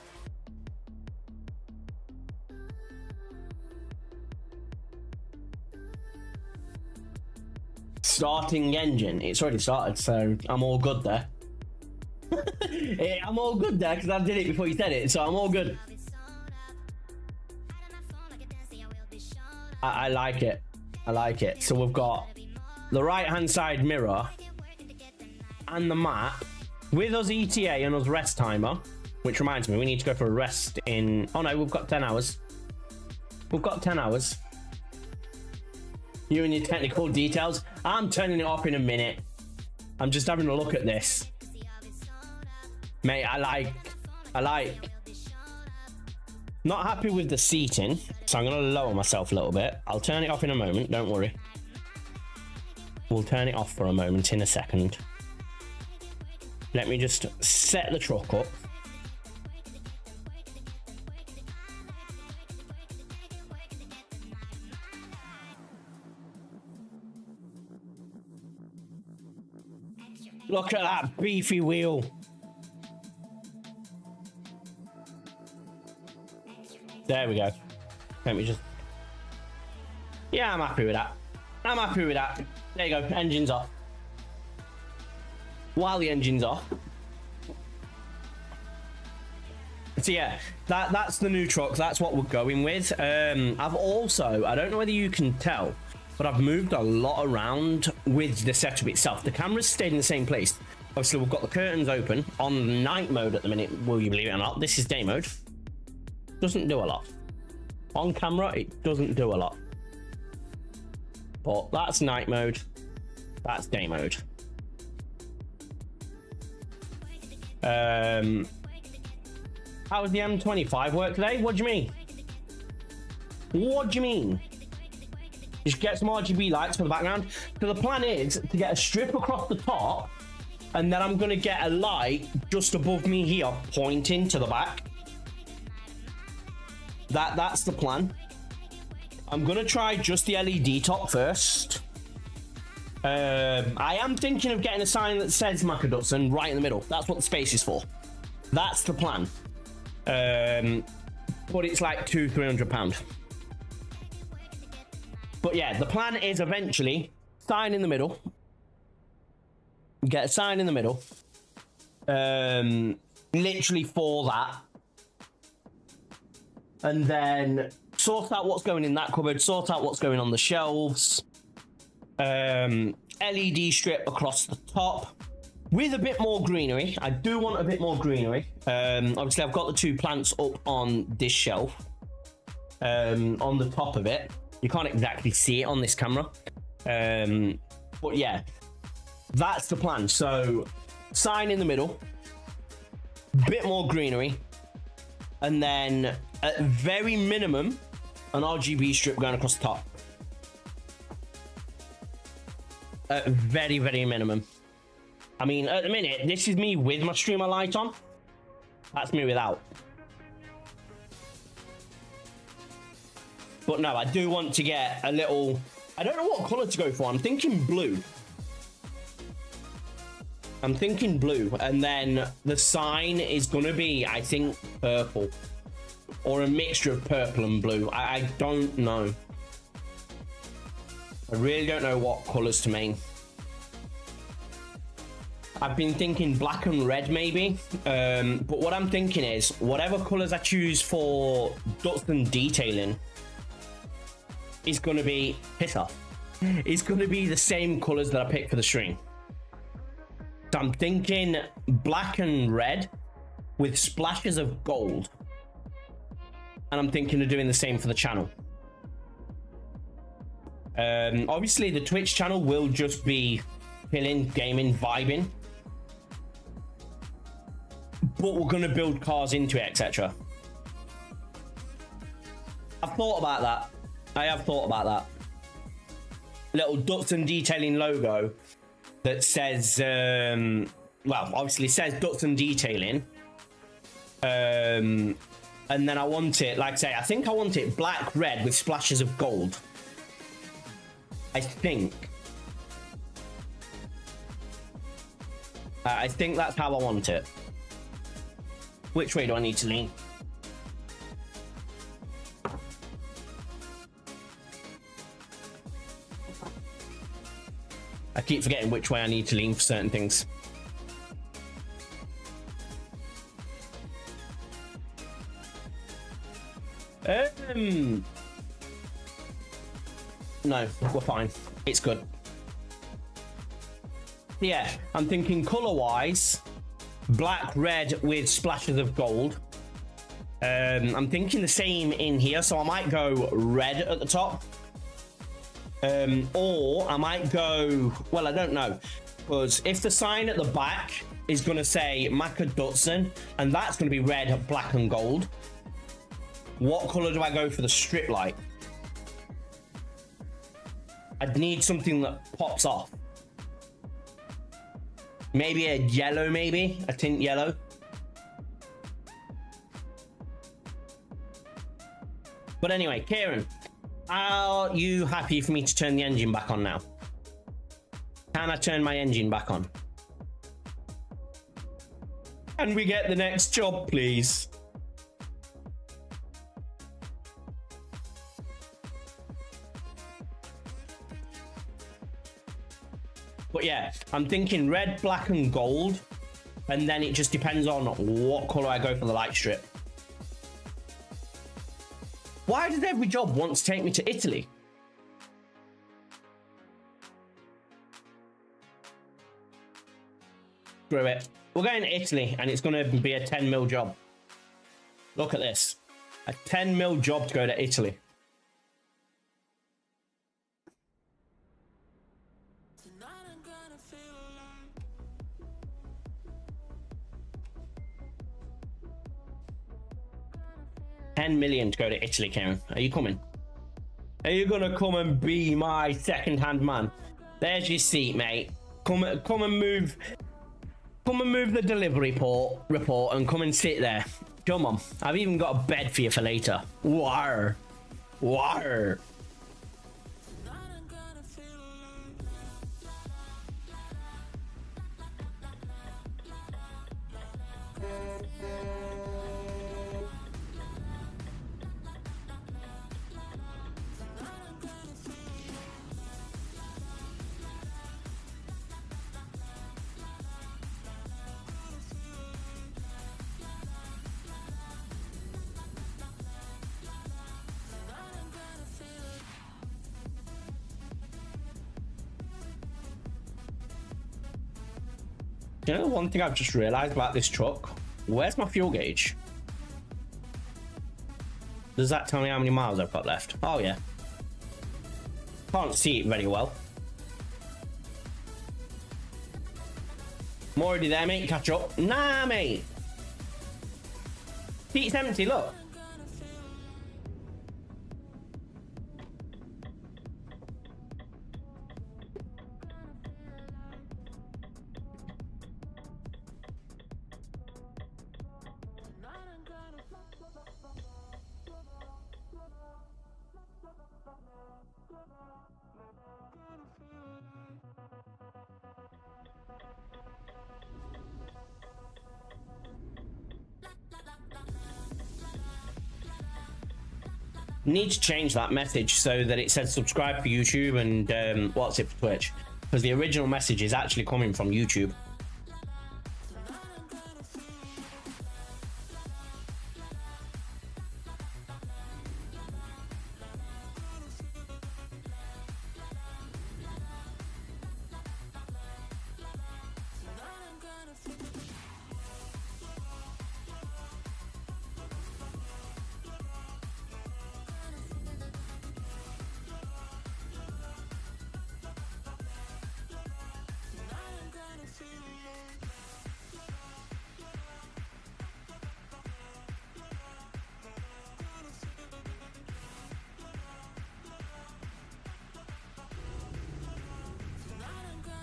Starting engine. It's already started, so I'm all good there. I'm all good there because I did it before you said it, so I'm all good. I like it. I like it. So we've got the right-hand side mirror and the map with us ETA and us rest timer, which reminds me, we need to go for a rest in... Oh no, we've got 10 hours. We've got 10 hours. You and your technical details. I'm turning it off in a minute. I'm just having a look at this. Mate, I like... Not happy with the seating, so I'm going to lower myself a little bit. I'll turn it off in a moment, don't worry. We'll turn it off for a moment in a second. Let me just set the truck up. Look at that beefy wheel. There we go. Let me just... Yeah, I'm happy with that. I'm happy with that. There you go. Engine's off. While the engine's off. So yeah, that's the new truck. That's what we're going with. I've also, I don't know whether you can tell, but I've moved a lot around with the setup itself. The camera's stayed in the same place. Obviously, we've got the curtains open on night mode at the minute. Will you believe it or not? This is day mode. Doesn't do a lot. On camera, it doesn't do a lot. But that's night mode. That's day mode. How was the M25 work today? What do you mean? What do you mean? Just get some RGB lights for the background. So the plan is to get a strip across the top, and then I'm gonna get a light just above me here, pointing to the back. That's the plan. I'm gonna try just the LED top first. I am thinking of getting a sign that says Macadutson right in the middle. That's what the space is for. That's the plan. But it's like £200-300. But yeah, the plan is eventually sign in the middle. Get a sign in the middle. Literally for that. And then sort out what's going in that cupboard, sort out what's going on the shelves. LED strip across the top with a bit more greenery. I do want a bit more greenery. Obviously, I've got the 2 plants up on this shelf, on the top of it. You can't exactly see it on this camera. But yeah, that's the plan. So sign in the middle, bit more greenery, and then at very minimum, an RGB strip going across the top. At very, very minimum. I mean, at the minute, this is me with my streamer light on. That's me without. But no, I do want to get a little... I don't know what colour to go for. I'm thinking blue. I'm thinking blue. And then the sign is going to be, I think, purple. Or a mixture of purple and blue. I don't know. I really don't know what colours to make. I've been thinking black and red maybe. But what I'm thinking is, whatever colours I choose for ducts and detailing is going to be... Piss off. It's going to be the same colours that I picked for the string. So I'm thinking black and red with splashes of gold. And I'm thinking of doing the same for the channel. Obviously, the Twitch channel will just be chilling, gaming, vibing. But we're going to build cars into it, etc. I've thought about that. I have thought about that. Little ducts and detailing logo that says, well, obviously says ducts and detailing. And then I want it, like I say, I think I want it black, red with splashes of gold. I think that's how I want it. Which way do I need to lean? I keep forgetting which way I need to lean for certain things. No, we're fine. It's good. Yeah, I'm thinking color-wise, black, red with splashes of gold. I'm thinking the same in here, so I might go red at the top. Or I might go, well, I don't know, because if the sign at the back is going to say Macadutson, and that's going to be red, black, and gold, what color do I go for the strip light? I'd need something that pops off. Maybe a yellow, maybe a tint yellow. But anyway, Kieran, are you happy for me to turn the engine back on now? Can I turn my engine back on? Can we get the next job, please? But yeah, I'm thinking red, black, and gold. And then it just depends on what color I go for the light strip. Why does every job want to take me to Italy? Screw it. We're going to Italy, and it's going to be a 10 mil job. Look at this. A 10 mil job to go to Italy. $10 million to go to Italy, Karen. Are you coming? Are you gonna come and be my second-hand man? There's your seat, mate. Come and move. Come and move the delivery report and come and sit there. Come on. I've even got a bed for you for later. War. War. You know, one thing I've just realized about this truck, where's my fuel gauge? Does that tell me how many miles I've got left? Oh yeah. Can't see it very well. I'm already there, mate. Catch up. Nah, mate. Seat's empty, look. Need to change that message so that it says subscribe for YouTube and what's it for Twitch, because the original message is actually coming from YouTube.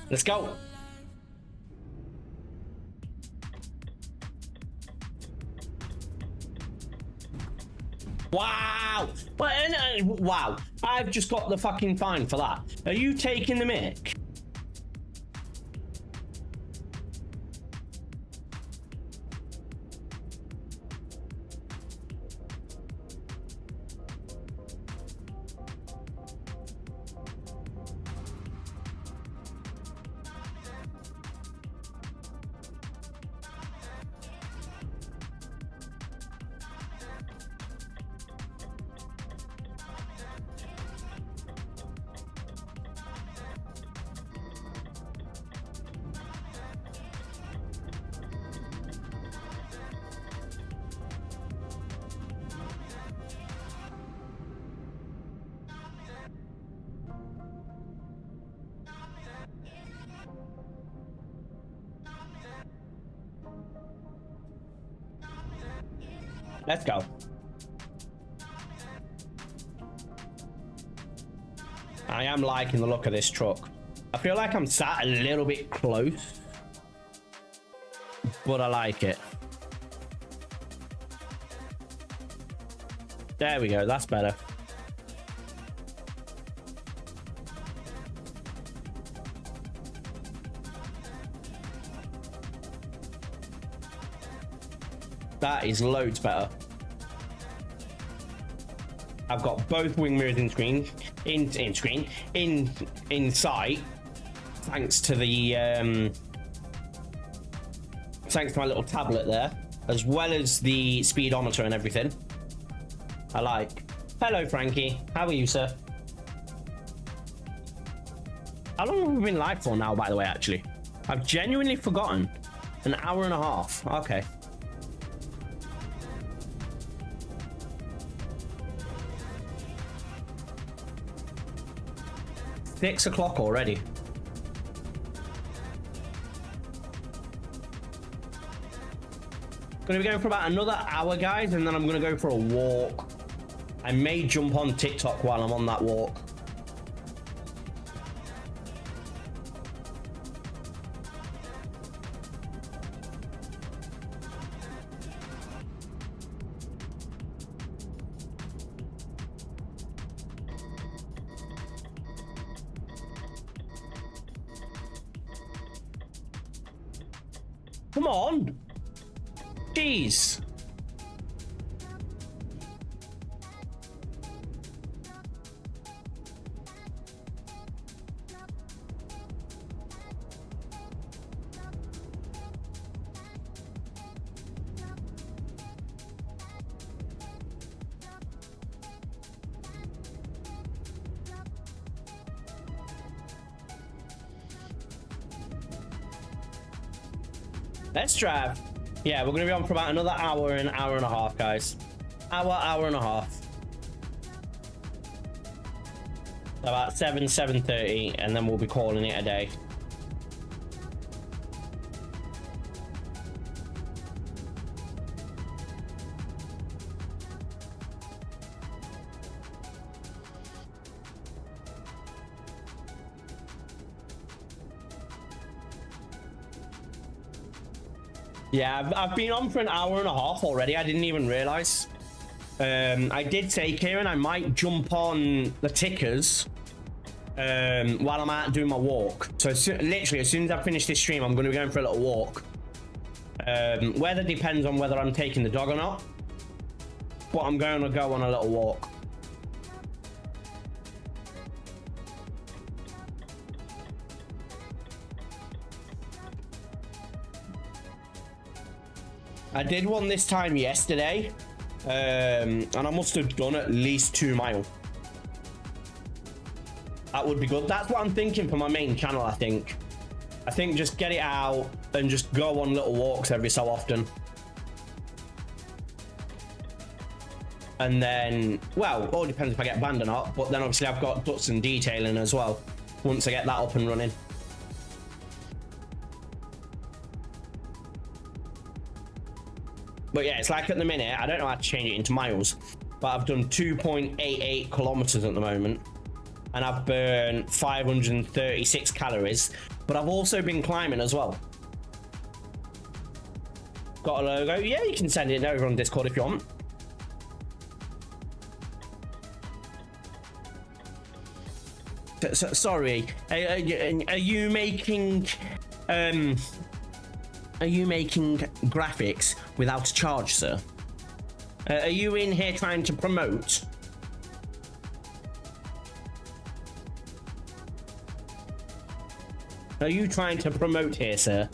Let's go. Wow. Wow. I've just got the fucking fine for that. Are you taking the mic? Let's go. I am liking the look of this truck. I feel like I'm sat a little bit close, but I like it. There we go, that's better. That is loads better. I've got both wing mirrors in sight. thanks to the thanks to my little tablet there, as well as the speedometer and everything. I like. Hello, Frankie. How are you, sir? How long have we been live for now, by the way, actually? I've genuinely forgotten. An hour and a half. Okay. Six o'clock already. Gonna be going for about another hour, guys, and then I'm gonna go for a walk. I may jump on TikTok while I'm on that walk. Come on. Jeez. Let's drive. Yeah, we're gonna be on for about another hour and a half, guys. Hour and a half. About 7:30, and then we'll be calling it a day. Yeah, I've been on for an hour and a half already. I didn't even realize. I did say, Kieran, I might jump on the tickers while I'm out doing my walk. So literally, as soon as I finish this stream, I'm going to be going for a little walk. Weather depends on whether I'm taking the dog or not. But I'm going to go on a little walk. I did one this time yesterday, and I must have done at least 2 miles. That would be good. That's what I'm thinking for my main channel, I think. I think just get it out and just go on little walks every so often. And then, well, it all depends if I get banned or not, but then obviously I've got ducts and detailing as well, once I get that up and running. But yeah, it's like at the minute, I don't know how to change it into miles, but I've done 2.88 kilometers at the moment, and I've burned 536 calories, but I've also been climbing as well. Got a logo? Yeah, you can send it over on Discord if you want. Sorry, are you making graphics without a charge, sir? Are you in here trying to promote? Are you trying to promote here, sir?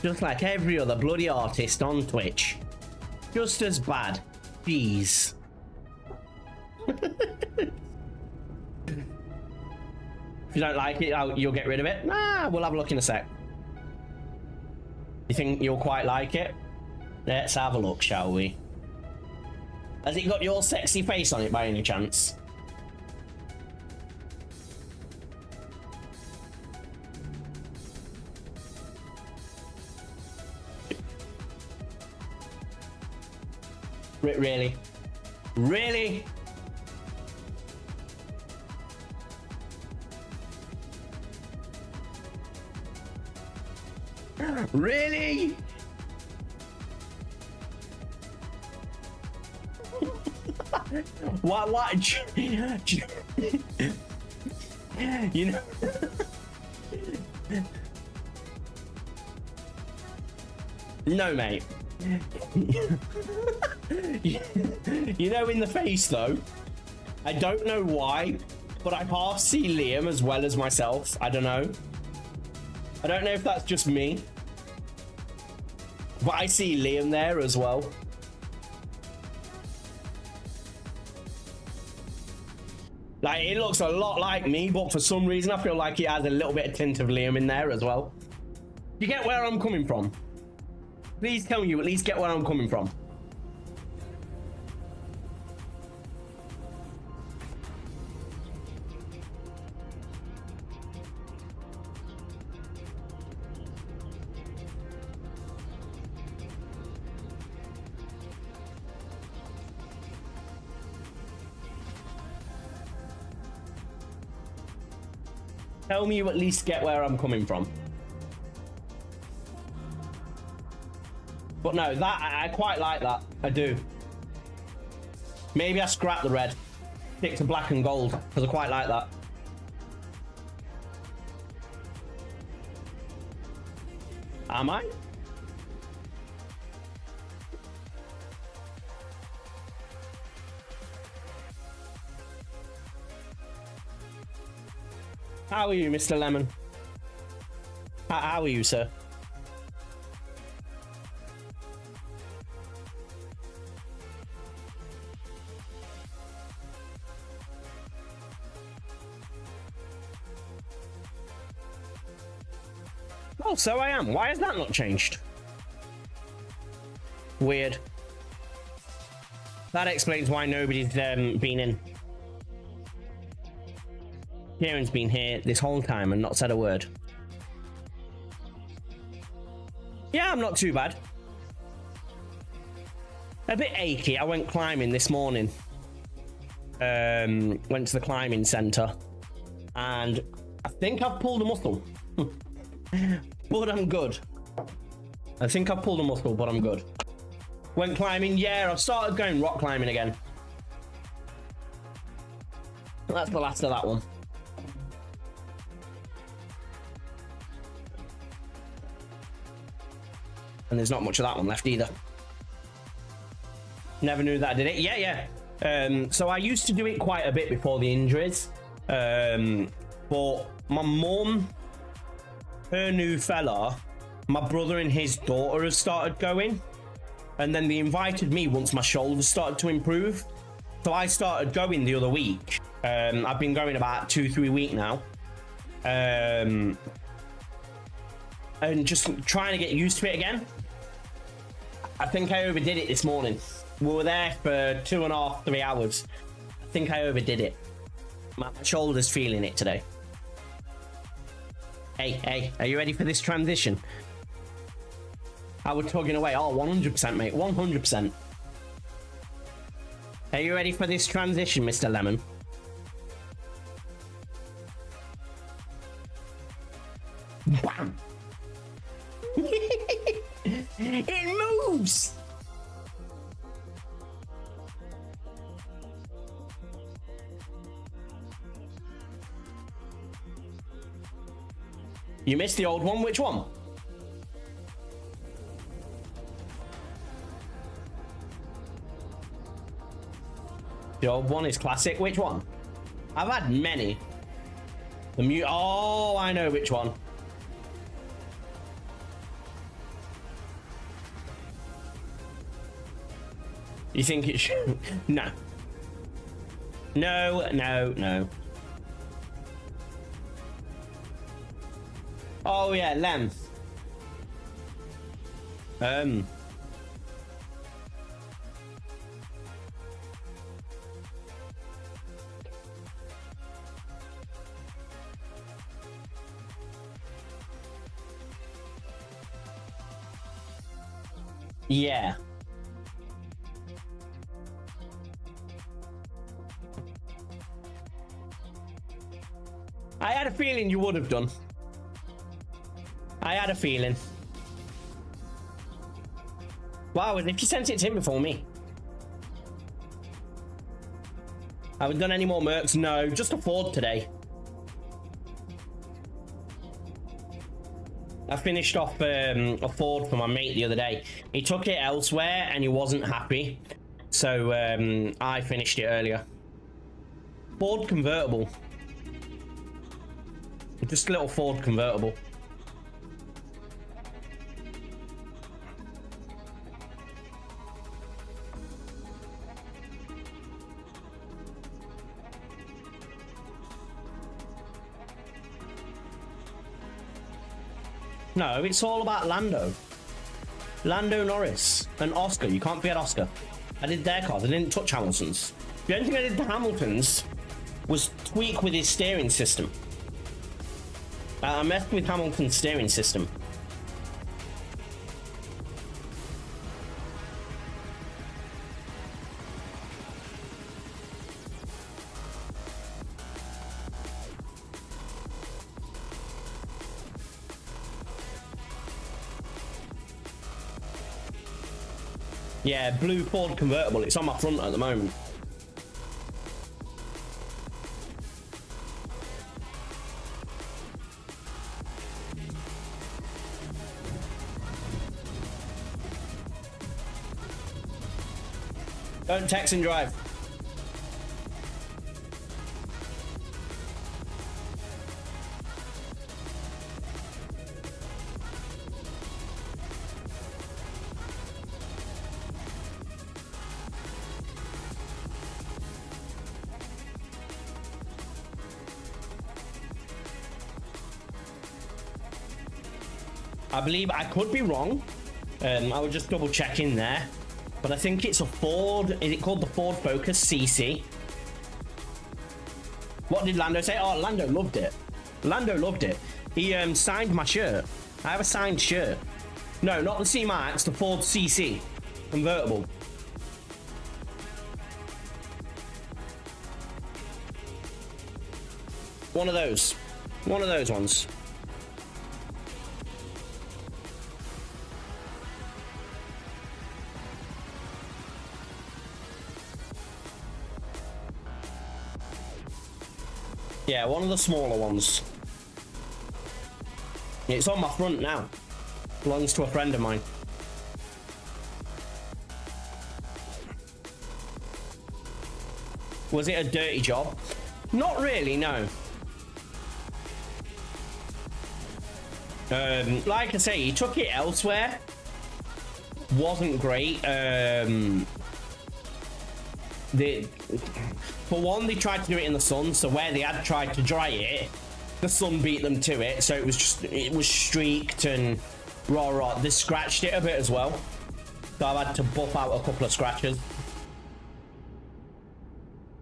Just like every other bloody artist on Twitch. Just as bad. Jeez. If you don't like it, you'll get rid of it. Nah, we'll have a look in a sec. You think you'll quite like it? Let's have a look, shall we? Has it got your sexy face on it by any chance? Really? Really? Really? What? You know. No, mate. You know, in the face though, I don't know why, but I half see Liam as well as myself. I don't know. I don't know if that's just me, but I see Liam there as well. Like, it looks a lot like me, but for some reason I feel like it has a little bit of tint of Liam in there as well. You get where I'm coming from? Please tell me you at least get where I'm coming from. Tell me you at least get where I'm coming from. But no, that I quite like that. I do. Maybe I scrap the red, stick to black and gold, because I quite like that. Am I? How are you, Mr. Lemon? How are you, sir? Oh, so I am. Why has that not changed? Weird. That explains why nobody's been in. Kieran's been here this whole time and not said a word. Yeah, I'm not too bad. A bit achy. I went climbing this morning. Went to the climbing centre. And I think I've pulled a muscle. But I'm good. I think I've pulled a muscle, but I'm good. Went climbing. Yeah, I've started going rock climbing again. That's the last of that one. And there's not much of that one left either. Never knew that I did it. Yeah. So I used to do it quite a bit before the injuries. But my mum, her new fella, my brother and his daughter has started going. And then they invited me once my shoulders started to improve. So I started going the other week. I've been going about 2-3 weeks now. And just trying to get used to it again. I think I overdid it this morning. We were there for 2.5-3 hours. I think I overdid it. My shoulder's feeling it today. Hey, are you ready for this transition? I was tugging away. Oh, 100%, mate. 100%. Are you ready for this transition, Mr. Lemon? Bam! It moves! You missed the old one. Which one? The old one is classic. Which one? I've had many. Oh, I know which one. You think it should? No. No. Oh yeah, Lem. Yeah. I had a feeling you would have done. I had a feeling. Wow, if you sent it to him before me. Have we done any more mercs? No, just a Ford today. I finished off a Ford for my mate the other day. He took it elsewhere and he wasn't happy. So I finished it earlier. Ford convertible. Just a little Ford convertible. No, it's all about Lando. Lando Norris and Oscar. You can't forget Oscar. I did their cars. I didn't touch Hamilton's. The only thing I did to Hamilton's was tweak with his steering system. I messed with Hamilton's steering system. Yeah, blue Ford convertible. It's on my front at the moment. Don't text and drive. I believe, I could be wrong. I would just double check in there. But I think it's a Ford. Is it called the Ford Focus CC? What did Lando say? Oh, Lando loved it. Lando loved it. He signed my shirt. I have a signed shirt. No, not the C-Max, the Ford CC. Convertible. One of those. One of those ones. Yeah, one of the smaller ones. It's on my front now. Belongs to a friend of mine. Was it a dirty job? Not really, no. Like I say, he took it elsewhere. Wasn't great. For one, they tried to do it in the sun, so where they had tried to dry it, the sun beat them to it, so it was streaked and raw. They scratched it a bit as well, so I've had to buff out a couple of scratches.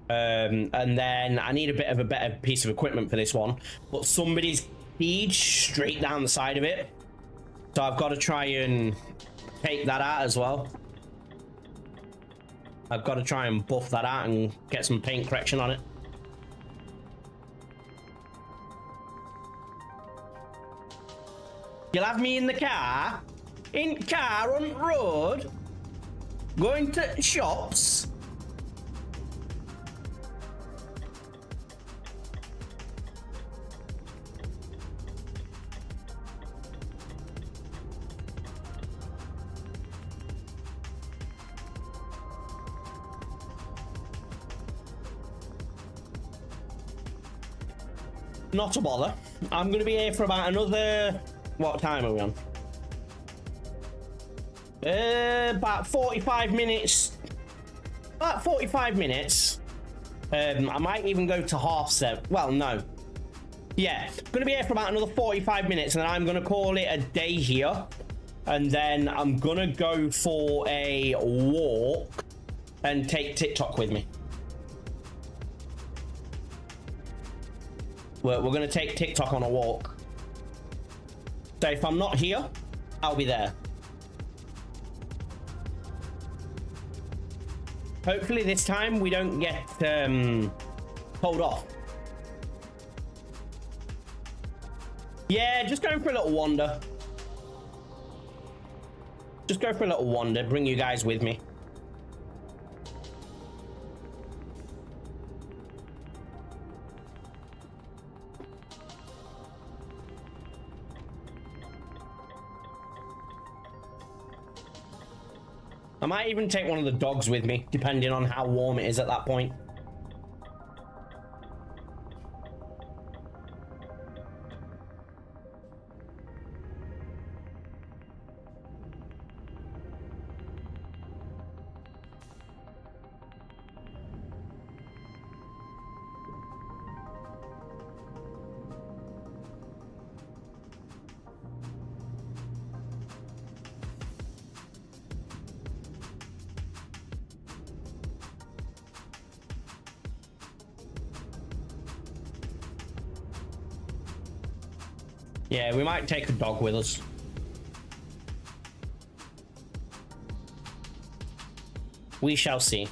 And then I need a bit of a better piece of equipment for this one, but somebody's feed straight down the side of it, so I've got to try and take that out as well. I've got to try and buff that out and get some paint correction on it. You'll have me in the car? In car on the road? Going to shops? Not a bother. I'm going to be here for about another... What time are we on? About 45 minutes. About 45 minutes. I might even go to 7:30. Well, no. Yeah, going to be here for about another 45 minutes, and then I'm going to call it a day here. And then I'm going to go for a walk and take TikTok with me. We're going to take TikTok on a walk. So if I'm not here, I'll be there. Hopefully this time we don't get told off. Yeah, just going for a little wander. Just go for a little wander, bring you guys with me. I might even take one of the dogs with me, depending on how warm it is at that point. Yeah, we might take a dog with us. We shall see.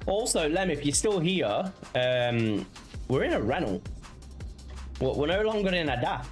Also, Lem, if you're still here, we're in a rental. We're no longer in a DAF.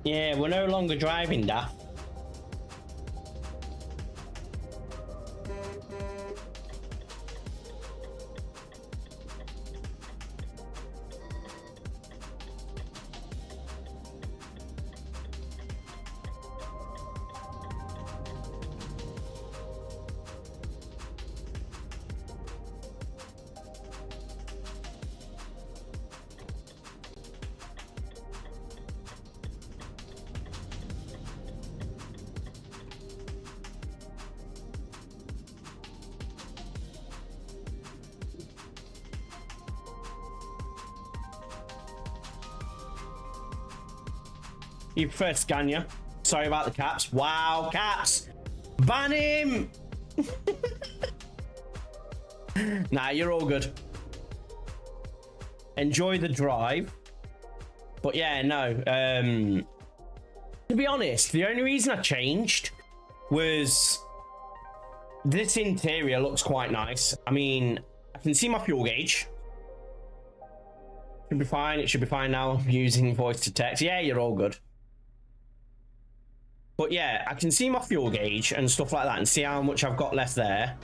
Yeah, we're no longer driving that. You prefer Scania? Sorry about the caps. Wow, caps! Ban him! Nah, you're all good. Enjoy the drive. But yeah, no. To be honest, the only reason I changed was this interior looks quite nice. I mean, I can see my fuel gauge. Should be fine. It should be fine now. Using voice to text. Yeah, you're all good. But yeah, I can see my fuel gauge and stuff like that and see how much I've got left there.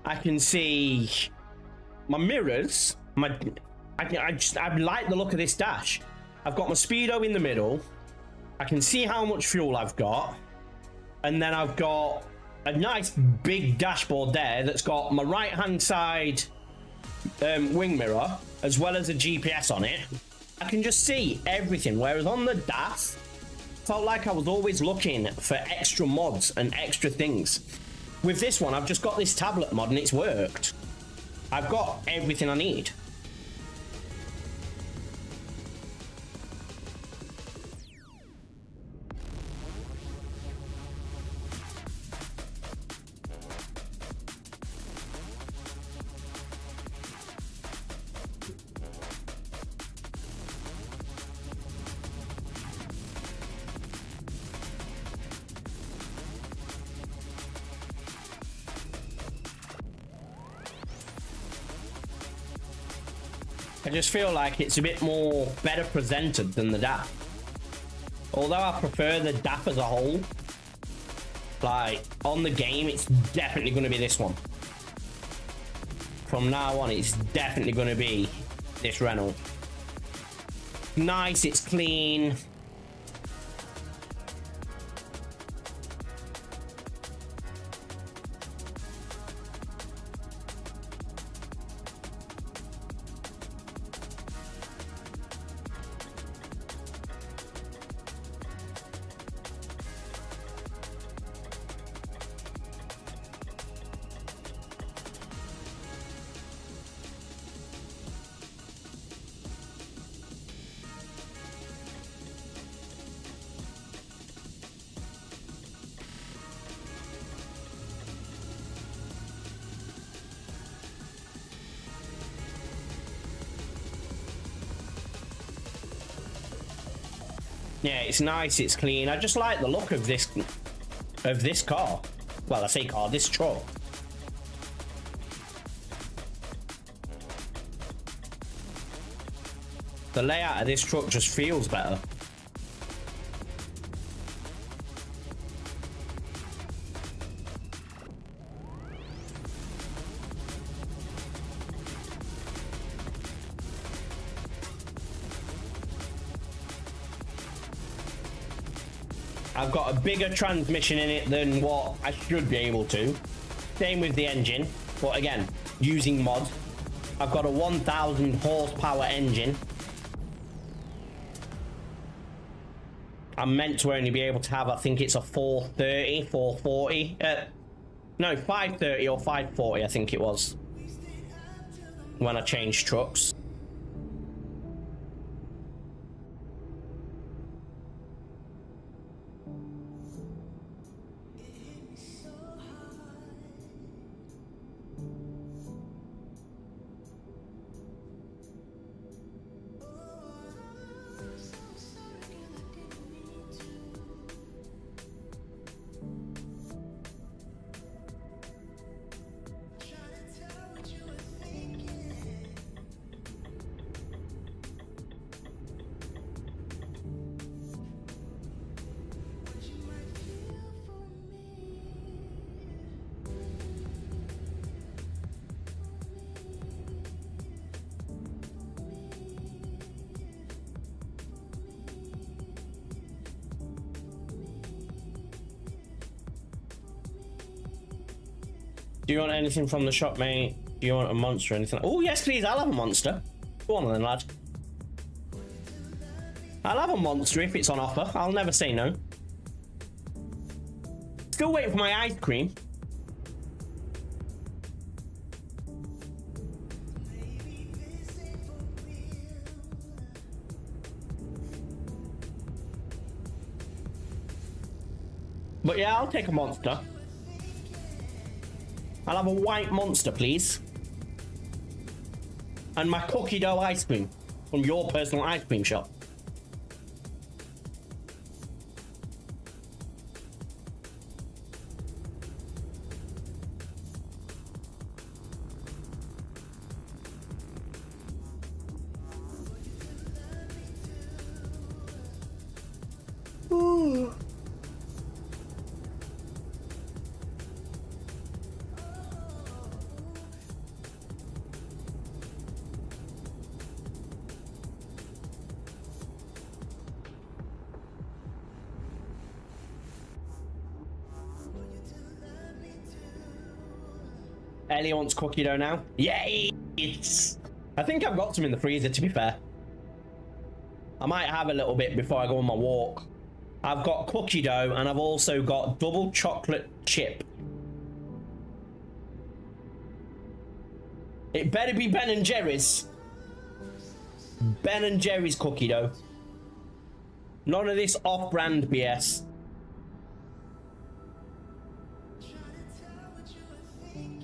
I can see my mirrors. I like the look of this dash. I've got my speedo in the middle. I can see how much fuel I've got. And then I've got a nice big dashboard there that's got my right hand side wing mirror as well as a GPS on it. I can just see everything, whereas on the DAF felt like I was always looking for extra mods and extra things. With this one, I've just got this tablet mod and it's worked. I've got everything I need. I just feel like it's a bit more better presented than the DAF. Although I prefer the DAF as a whole, like on the game, it's definitely going to be this one. From now on, it's definitely going to be this Renault. Nice, it's clean. Yeah, it's nice, it's clean. I just like the look of this car. Well, I say car, this truck. The layout of this truck just feels better. I've got a bigger transmission in it than what I should be able to. Same with the engine, but again, using mods. I've got a 1000 horsepower engine. I'm meant to only be able to have, I think it's a 430, 440. No, 530 or 540, I think it was. When I changed trucks. Do you want anything from the shop, mate? Do you want a monster or anything? Oh, yes, please. I'll have a monster. Go on then, lad. I'll have a monster if it's on offer. I'll never say no. Still waiting for my ice cream. But yeah, I'll take a monster. I'll have a white monster, please. And my cookie dough ice cream from your personal ice cream shop. Ooh. Ellie wants cookie dough now. Yay! I think I've got some in the freezer, to be fair. I might have a little bit before I go on my walk. I've got cookie dough and I've also got double chocolate chip. It better be Ben and Jerry's. Ben and Jerry's cookie dough. None of this off-brand BS.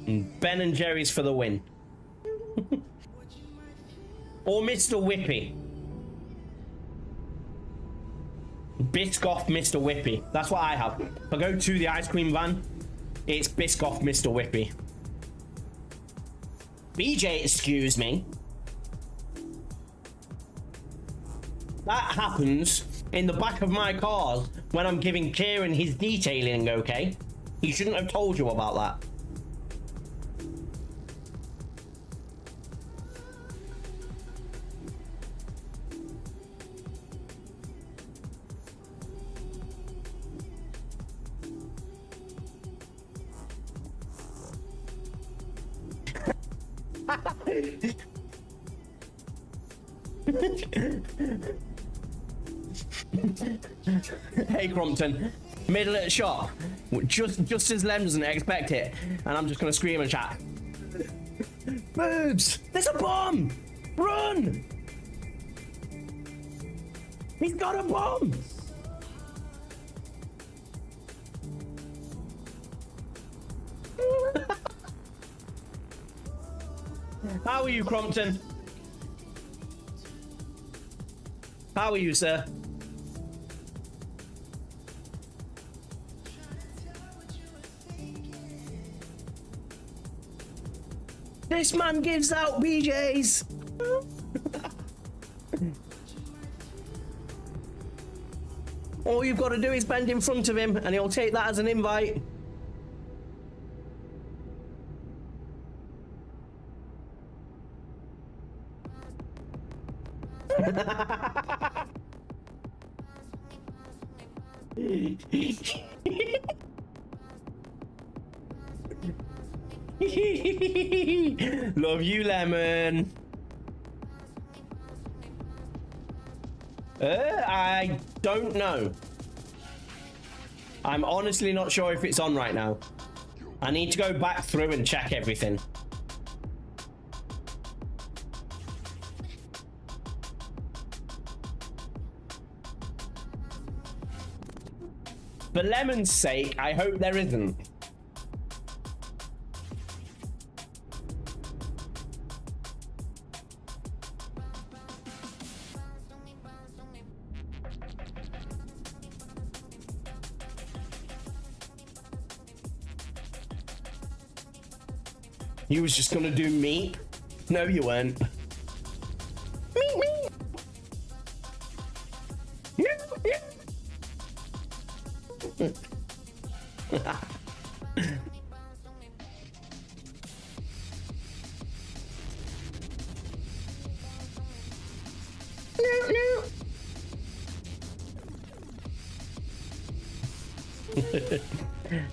And Ben and Jerry's for the win. Or Mr. Whippy. Biscoff Mr. Whippy. That's what I have. If I go to the ice cream van, it's Biscoff Mr. Whippy. BJ, excuse me. That happens in the back of my cars when I'm giving Kieran his detailing, okay? He shouldn't have told you about that. Hey Crompton, middle at the shop, just as Lem doesn't expect it, and I'm just gonna scream and chat. Moves! There's a bomb! Run! He's got a bomb! How are you, Crompton? How are you, sir? This man gives out BJs. All you've got to do is bend in front of him and he'll take that as an invite. Love you, Lemon. I don't know. I'm honestly not sure if it's on right now. I need to go back through and check everything. For Lemon's sake, I hope there isn't. You was just gonna do meat? No, you weren't. Meat, meat. Yeah, yeah.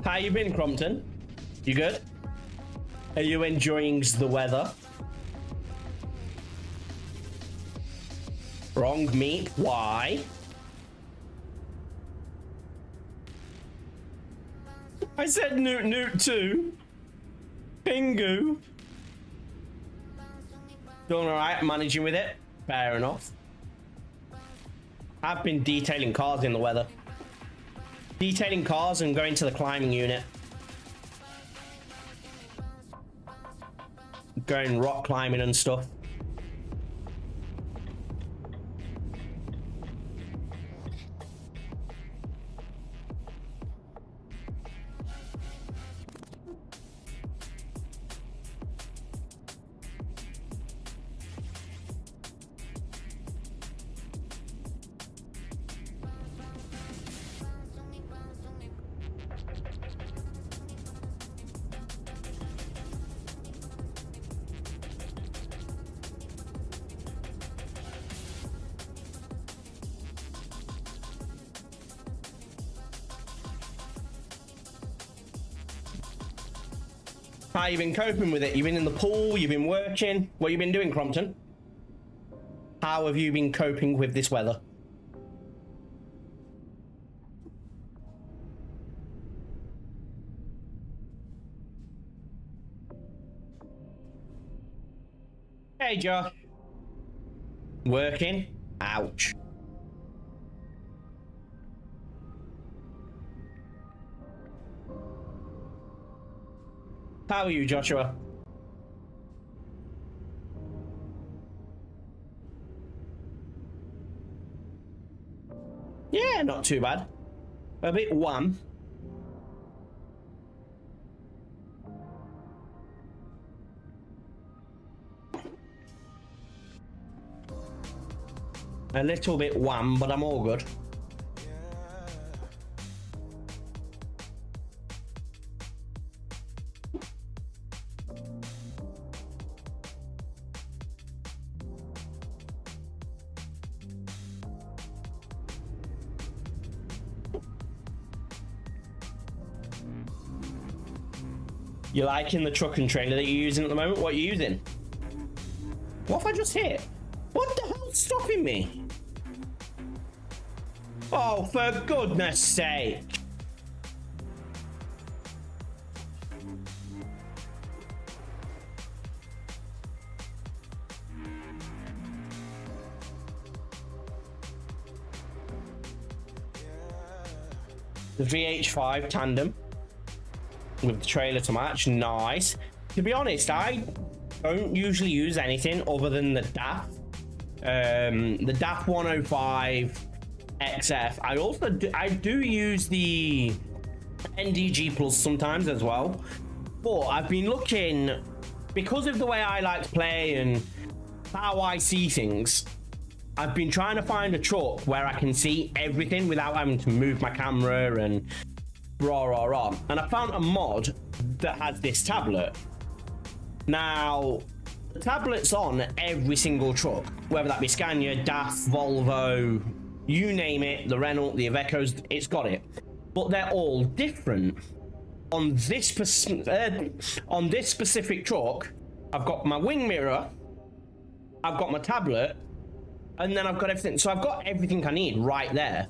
How you been, Crompton? You good? Are you enjoying the weather? Wrong meat. Why? I said Newt Newt too. Pingu. Doing alright, managing with it. Fair enough. I've been detailing cars in the weather. Detailing cars and going to the climbing unit. Going rock climbing and stuff. How you been coping with it? You've been in the pool, you've been working. What you been doing, Crompton? How have you been coping with this weather? Hey, Josh. Working? Ouch. How are you, Joshua? Yeah, not too bad. A bit warm. A little bit wham, but I'm all good. You liking the truck and trailer that you're using at the moment? What are you using? What have I just hit? What the hell's stopping me? Oh, for goodness sake. The VH5 tandem with the trailer to match. Nice. To be honest, I don't usually use anything other than the DAF. The DAF 105 XF. I do use the NDG Plus sometimes as well. But I've been looking, because of the way I like to play and how I see things, I've been trying to find a truck where I can see everything without having to move my camera and rah. And I found a mod that has this tablet. Now, the tablet's on every single truck, whether that be Scania, DAF, Volvo, you name it, the Renault, the Ivecos, it's got it. But they're all different. On this specific truck, I've got my wing mirror, I've got my tablet, and then I've got everything. So I've got everything I need right there.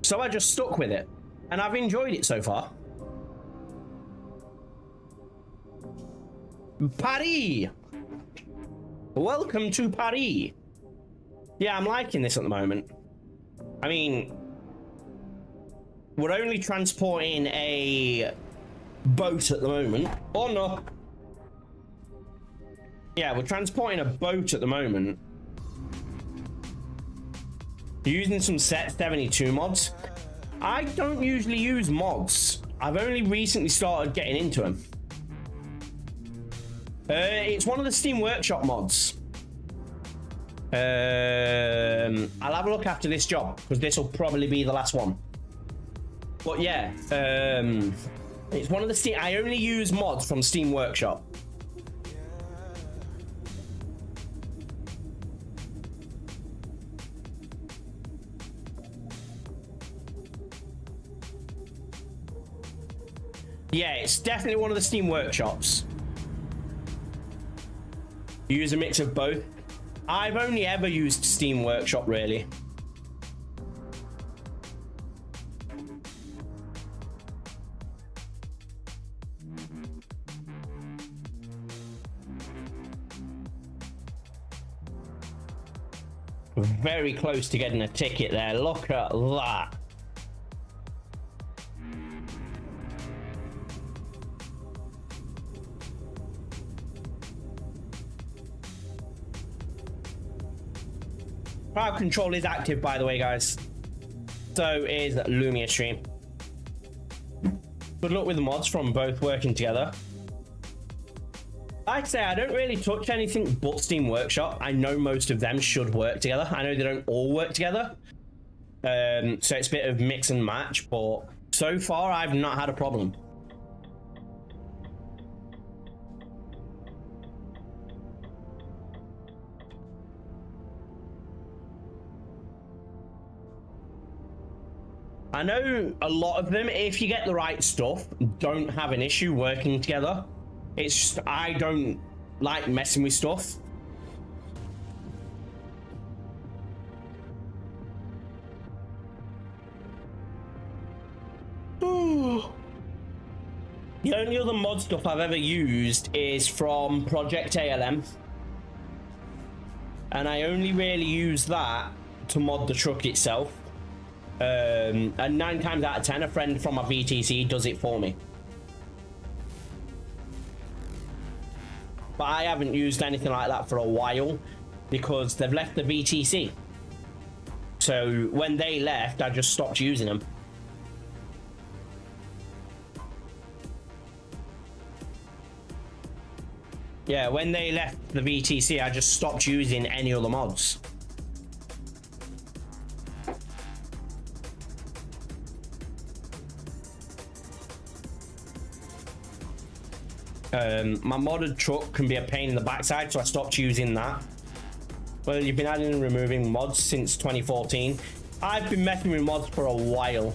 So I just stuck with it, and I've enjoyed it so far. Paris! Welcome to Paris! Yeah, I'm liking this at the moment. I mean, we're only transporting a boat at the moment. Oh no! Yeah, we're transporting a boat at the moment. Using some Set 72 mods. I don't usually use mods. I've only recently started getting into them. It's one of the Steam Workshop mods. I'll have a look after this job, because this will probably be the last one. But yeah, it's one of the Steam... I only use mods from Steam Workshop. Yeah, it's definitely one of the Steam Workshops. You use a mix of both. I've only ever used Steam Workshop, really. Very close to getting a ticket there. Look at that. Crowd control is active, by the way, guys. So is LumiaStream. Good luck with the mods from both working together. Like I say, I don't really touch anything but Steam Workshop. I know most of them should work together. I know they don't all work together. So it's a bit of mix and match, but so far I've not had a problem. I know a lot of them, if you get the right stuff, don't have an issue working together. It's just, I don't like messing with stuff. The only other mod stuff I've ever used is from Project ALM. And I only really use that to mod the truck itself. And 9 times out of 10, a friend from my VTC does it for me. But I haven't used anything like that for a while because they've left the VTC. So when they left, I just stopped using them. Yeah, when they left the VTC, I just stopped using any other mods. My modded truck can be a pain in the backside, so I stopped using that. Well, you've been adding and removing mods since 2014. I've been messing with mods for a while.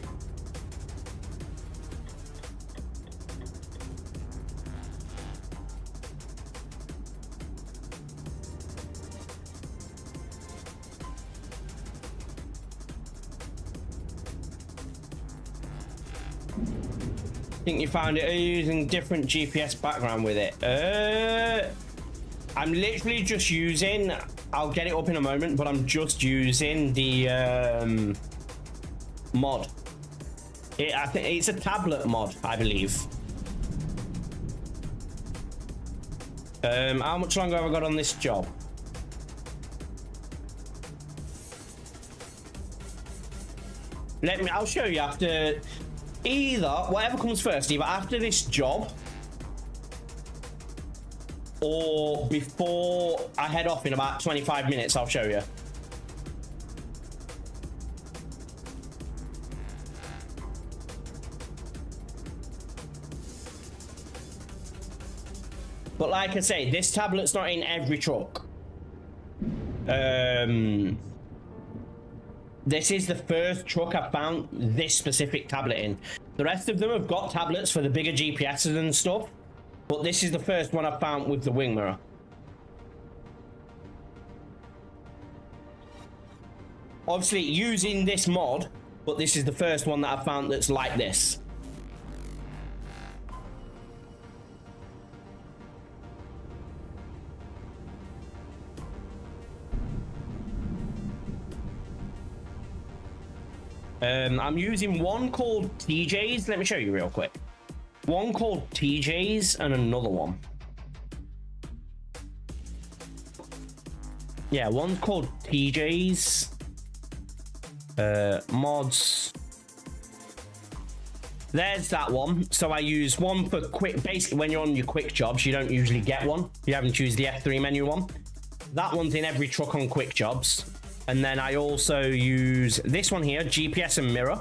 I think you found it. Are you using different GPS background with it? I'm literally just using, I'll get it up in a moment, but I'm just using the mod. I think it's a tablet mod, I believe. How much longer have I got on this job? I'll show you after. Either, whatever comes first, either after this job or before I head off in about 25 minutes, I'll show you. But like I say, this tablet's not in every truck. This is the first truck I've found this specific tablet in. The rest of them have got tablets for the bigger GPSs and stuff, but this is the first one I've found with the wing mirror. Obviously using this mod, but this is the first one that I've found that's like this. I'm using one called TJ's. Let me show you real quick. One called TJ's and another one. Yeah, one's called TJ's. Mods. There's that one. So I use one for quick. Basically, when you're on your quick jobs, you don't usually get one. You haven't choose the F3 menu one. That one's in every truck on quick jobs. And then I also use this one here, GPS and mirror.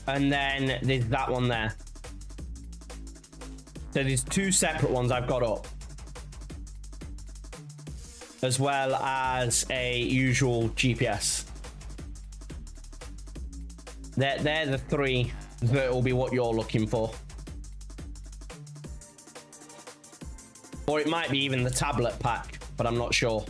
And then there's that one there. So there's two separate ones I've got up. As well as a usual GPS. They're the three that will be what you're looking for. Or it might be even the tablet pack, but I'm not sure.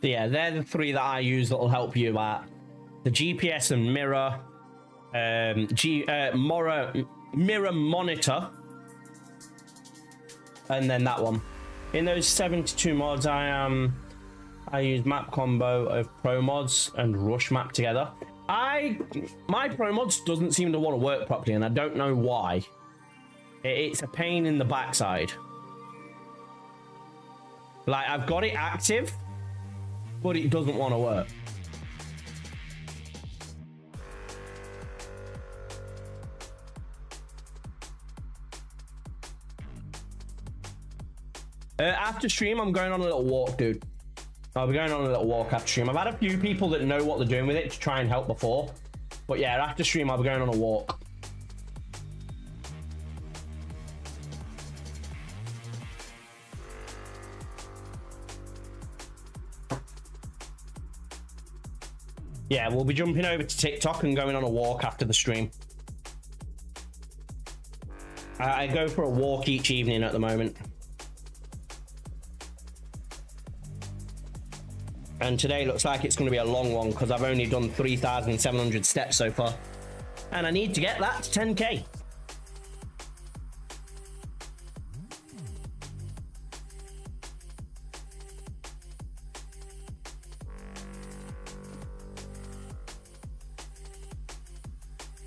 So yeah, they're the three that I use that will help you out. The GPS and mirror, mirror monitor, and then that one. In those 72 mods, I use map combo of pro mods and rush map together. My pro mods doesn't seem to want to work properly, and I don't know why. It's a pain in the backside. Like, I've got it active, but it doesn't want to work. After stream, I'm going on a little walk, dude. I'll be going on a little walk after stream. I've had a few people that know what they're doing with it to try and help before. But yeah, after stream, I'll be going on a walk. Yeah, we'll be jumping over to TikTok and going on a walk after the stream. I go for a walk each evening at the moment. And today looks like it's going to be a long one because I've only done 3,700 steps so far. And I need to get that to 10K.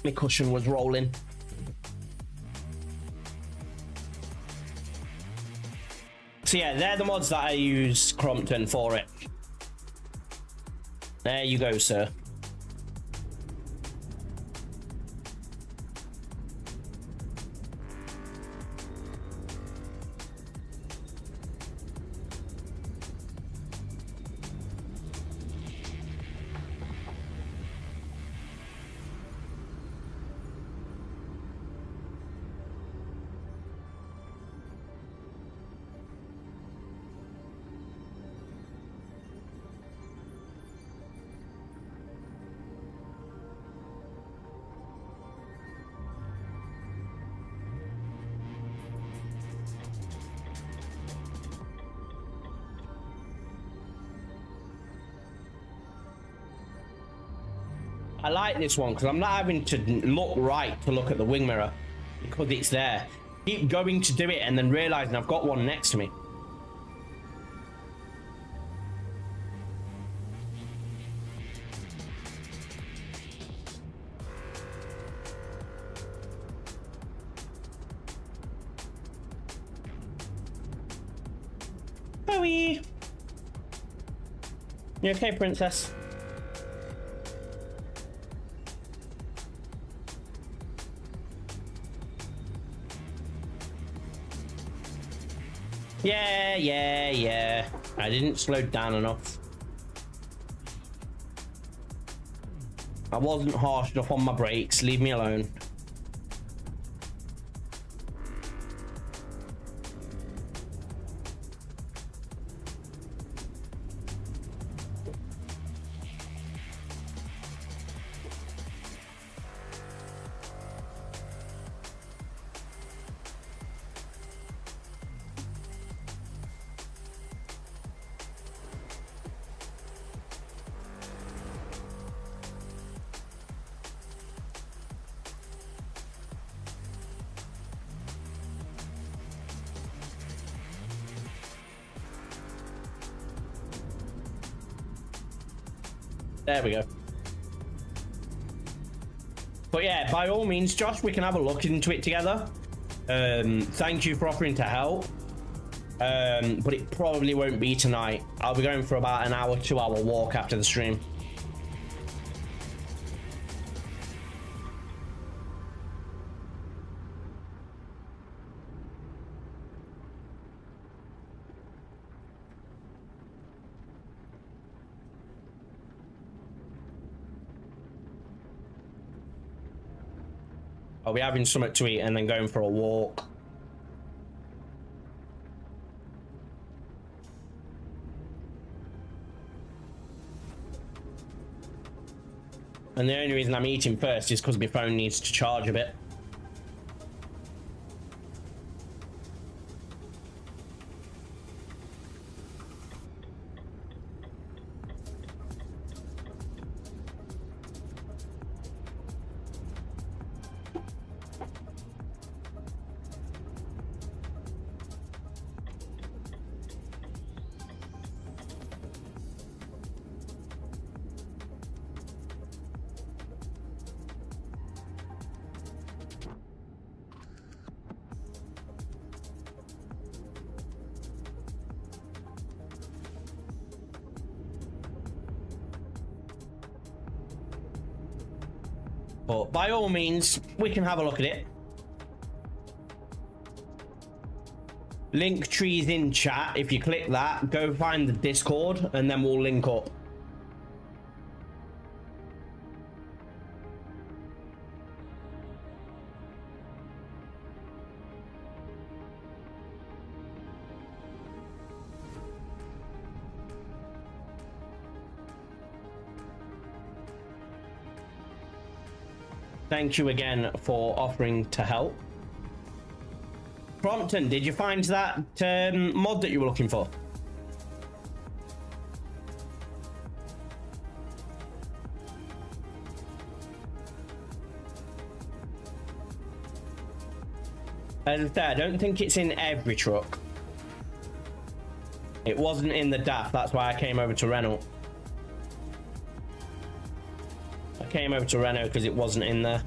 My cushion was rolling. So yeah, they're the mods that I use Crompton for it. There you go, sir. I like this one because I'm not having to look right to look at the wing mirror because it's there. Keep going to do it and then realizing I've got one next to me. Bowie! You okay, princess? Yeah. I didn't slow down enough. I wasn't harsh enough on my brakes. Leave me alone. There we go. But yeah, by all means, Josh, we can have a look into it together. Thank you for offering to help. But it probably won't be tonight. I'll be going for about an hour, 2-hour walk after the stream. I'll be having something to eat and then going for a walk. And the only reason I'm eating first is because my phone needs to charge a bit. But by all means, we can have a look at it. Link trees in chat. If you click that, go find the Discord and then we'll link up. Thank you again for offering to help. Prompton, did you find that mod that you were looking for? As I said, I don't think it's in every truck. It wasn't in the DAF, that's why I came over to Renault. I came over to Renault because it wasn't in there.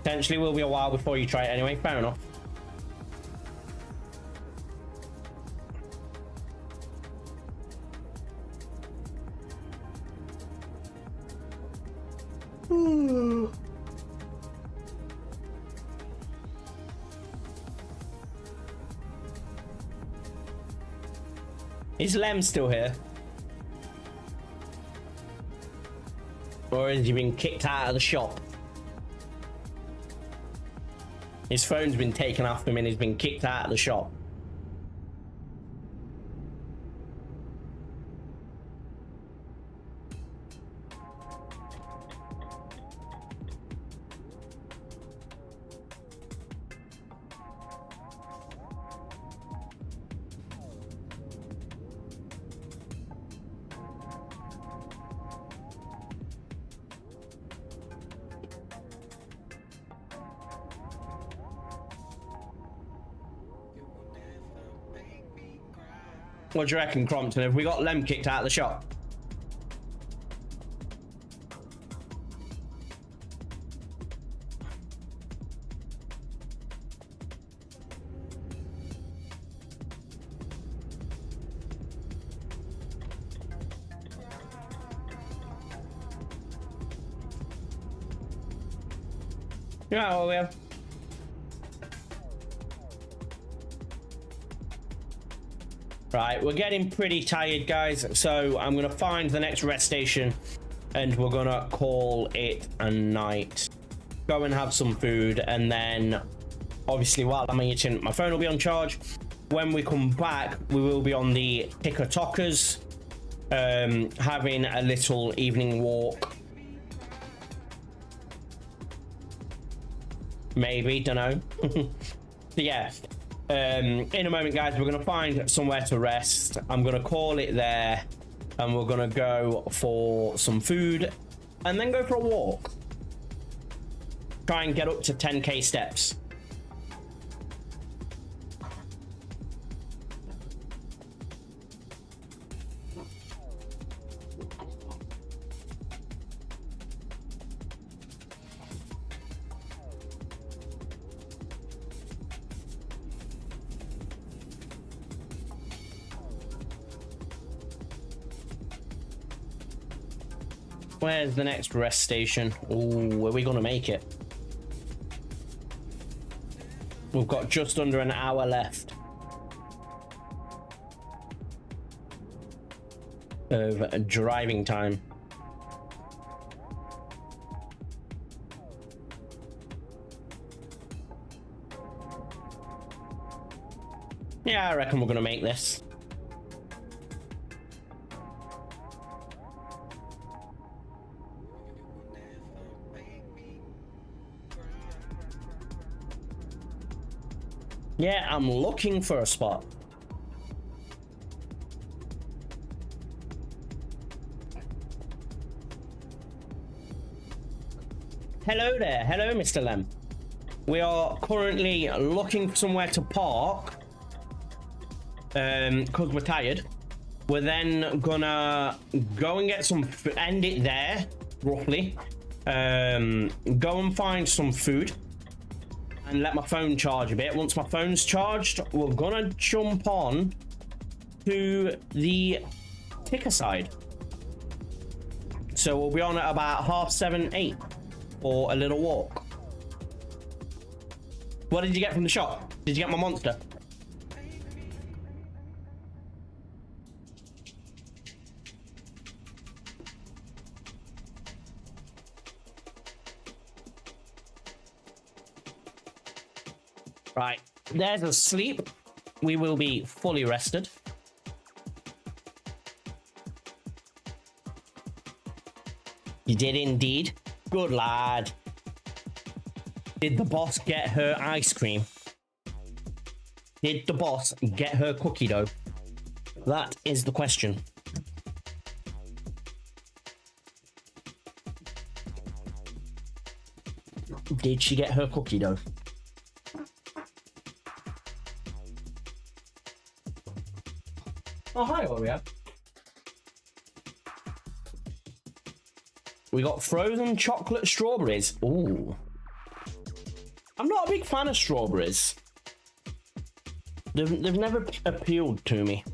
Potentially will be a while before you try it anyway, fair enough. Is Lem still here? Or has he been kicked out of the shop? His phone's been taken off him and he's been kicked out of the shop. What do you reckon, Crompton? Have we got Lem kicked out of the shop? Yeah, well, we have. Right, we're getting pretty tired, guys, so I'm gonna find the next rest station and we're gonna call it a night. Go and have some food, and then obviously while I'm eating, my phone will be on charge. When we come back, we will be on the ticker-tockers, having a little evening walk. Maybe, don't know. So yeah. In a moment, guys, we're gonna find somewhere to rest. I'm gonna call it there, and we're gonna go for some food and then go for a walk. Try and get up to 10k steps. Where's the next rest station? Ooh, are we gonna make it? We've got just under an hour left of driving time. Yeah, I reckon we're gonna make this. Yeah, I'm looking for a spot. Hello there. Hello, Mr. Lem. We are currently looking for somewhere to park because we're tired. We're then gonna go and get some end it there, roughly. Go and find some food and let my phone charge a bit. Once my phone's charged, we're gonna jump on to the ticker side. So we'll be on at about 7:30, 8 for a little walk. What did you get from the shop? Did you get my monster? Right, there's a sleep. We will be fully rested. You did indeed. Good lad. Did the boss get her ice cream? Did the boss get her cookie dough? That is the question. Did she get her cookie dough? Oh, hi, Oreo. We got frozen chocolate strawberries. Ooh. I'm not a big fan of strawberries. They've never appealed to me.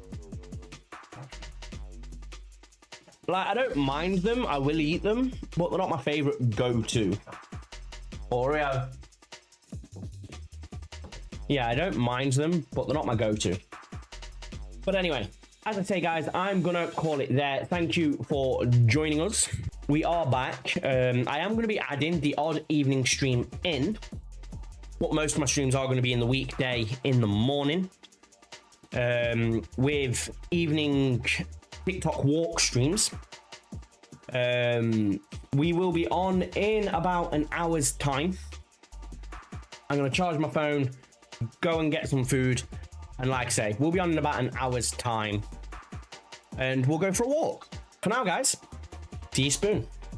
Like, I don't mind them. I will eat them, but they're not my favorite go-to. Oreo. Yeah, I don't mind them, but they're not my go-to. But anyway, as I say, guys, I'm gonna call it there. Thank you for joining us. We are back. I am gonna be adding the odd evening stream in, but most of my streams are gonna be in the weekday in the morning, with evening TikTok walk streams. We will be on in about an hour's time. I'm gonna charge my phone, go and get some food, and like I say, we'll be on in about an hour's time, and we'll go for a walk. For now, guys, see you soon.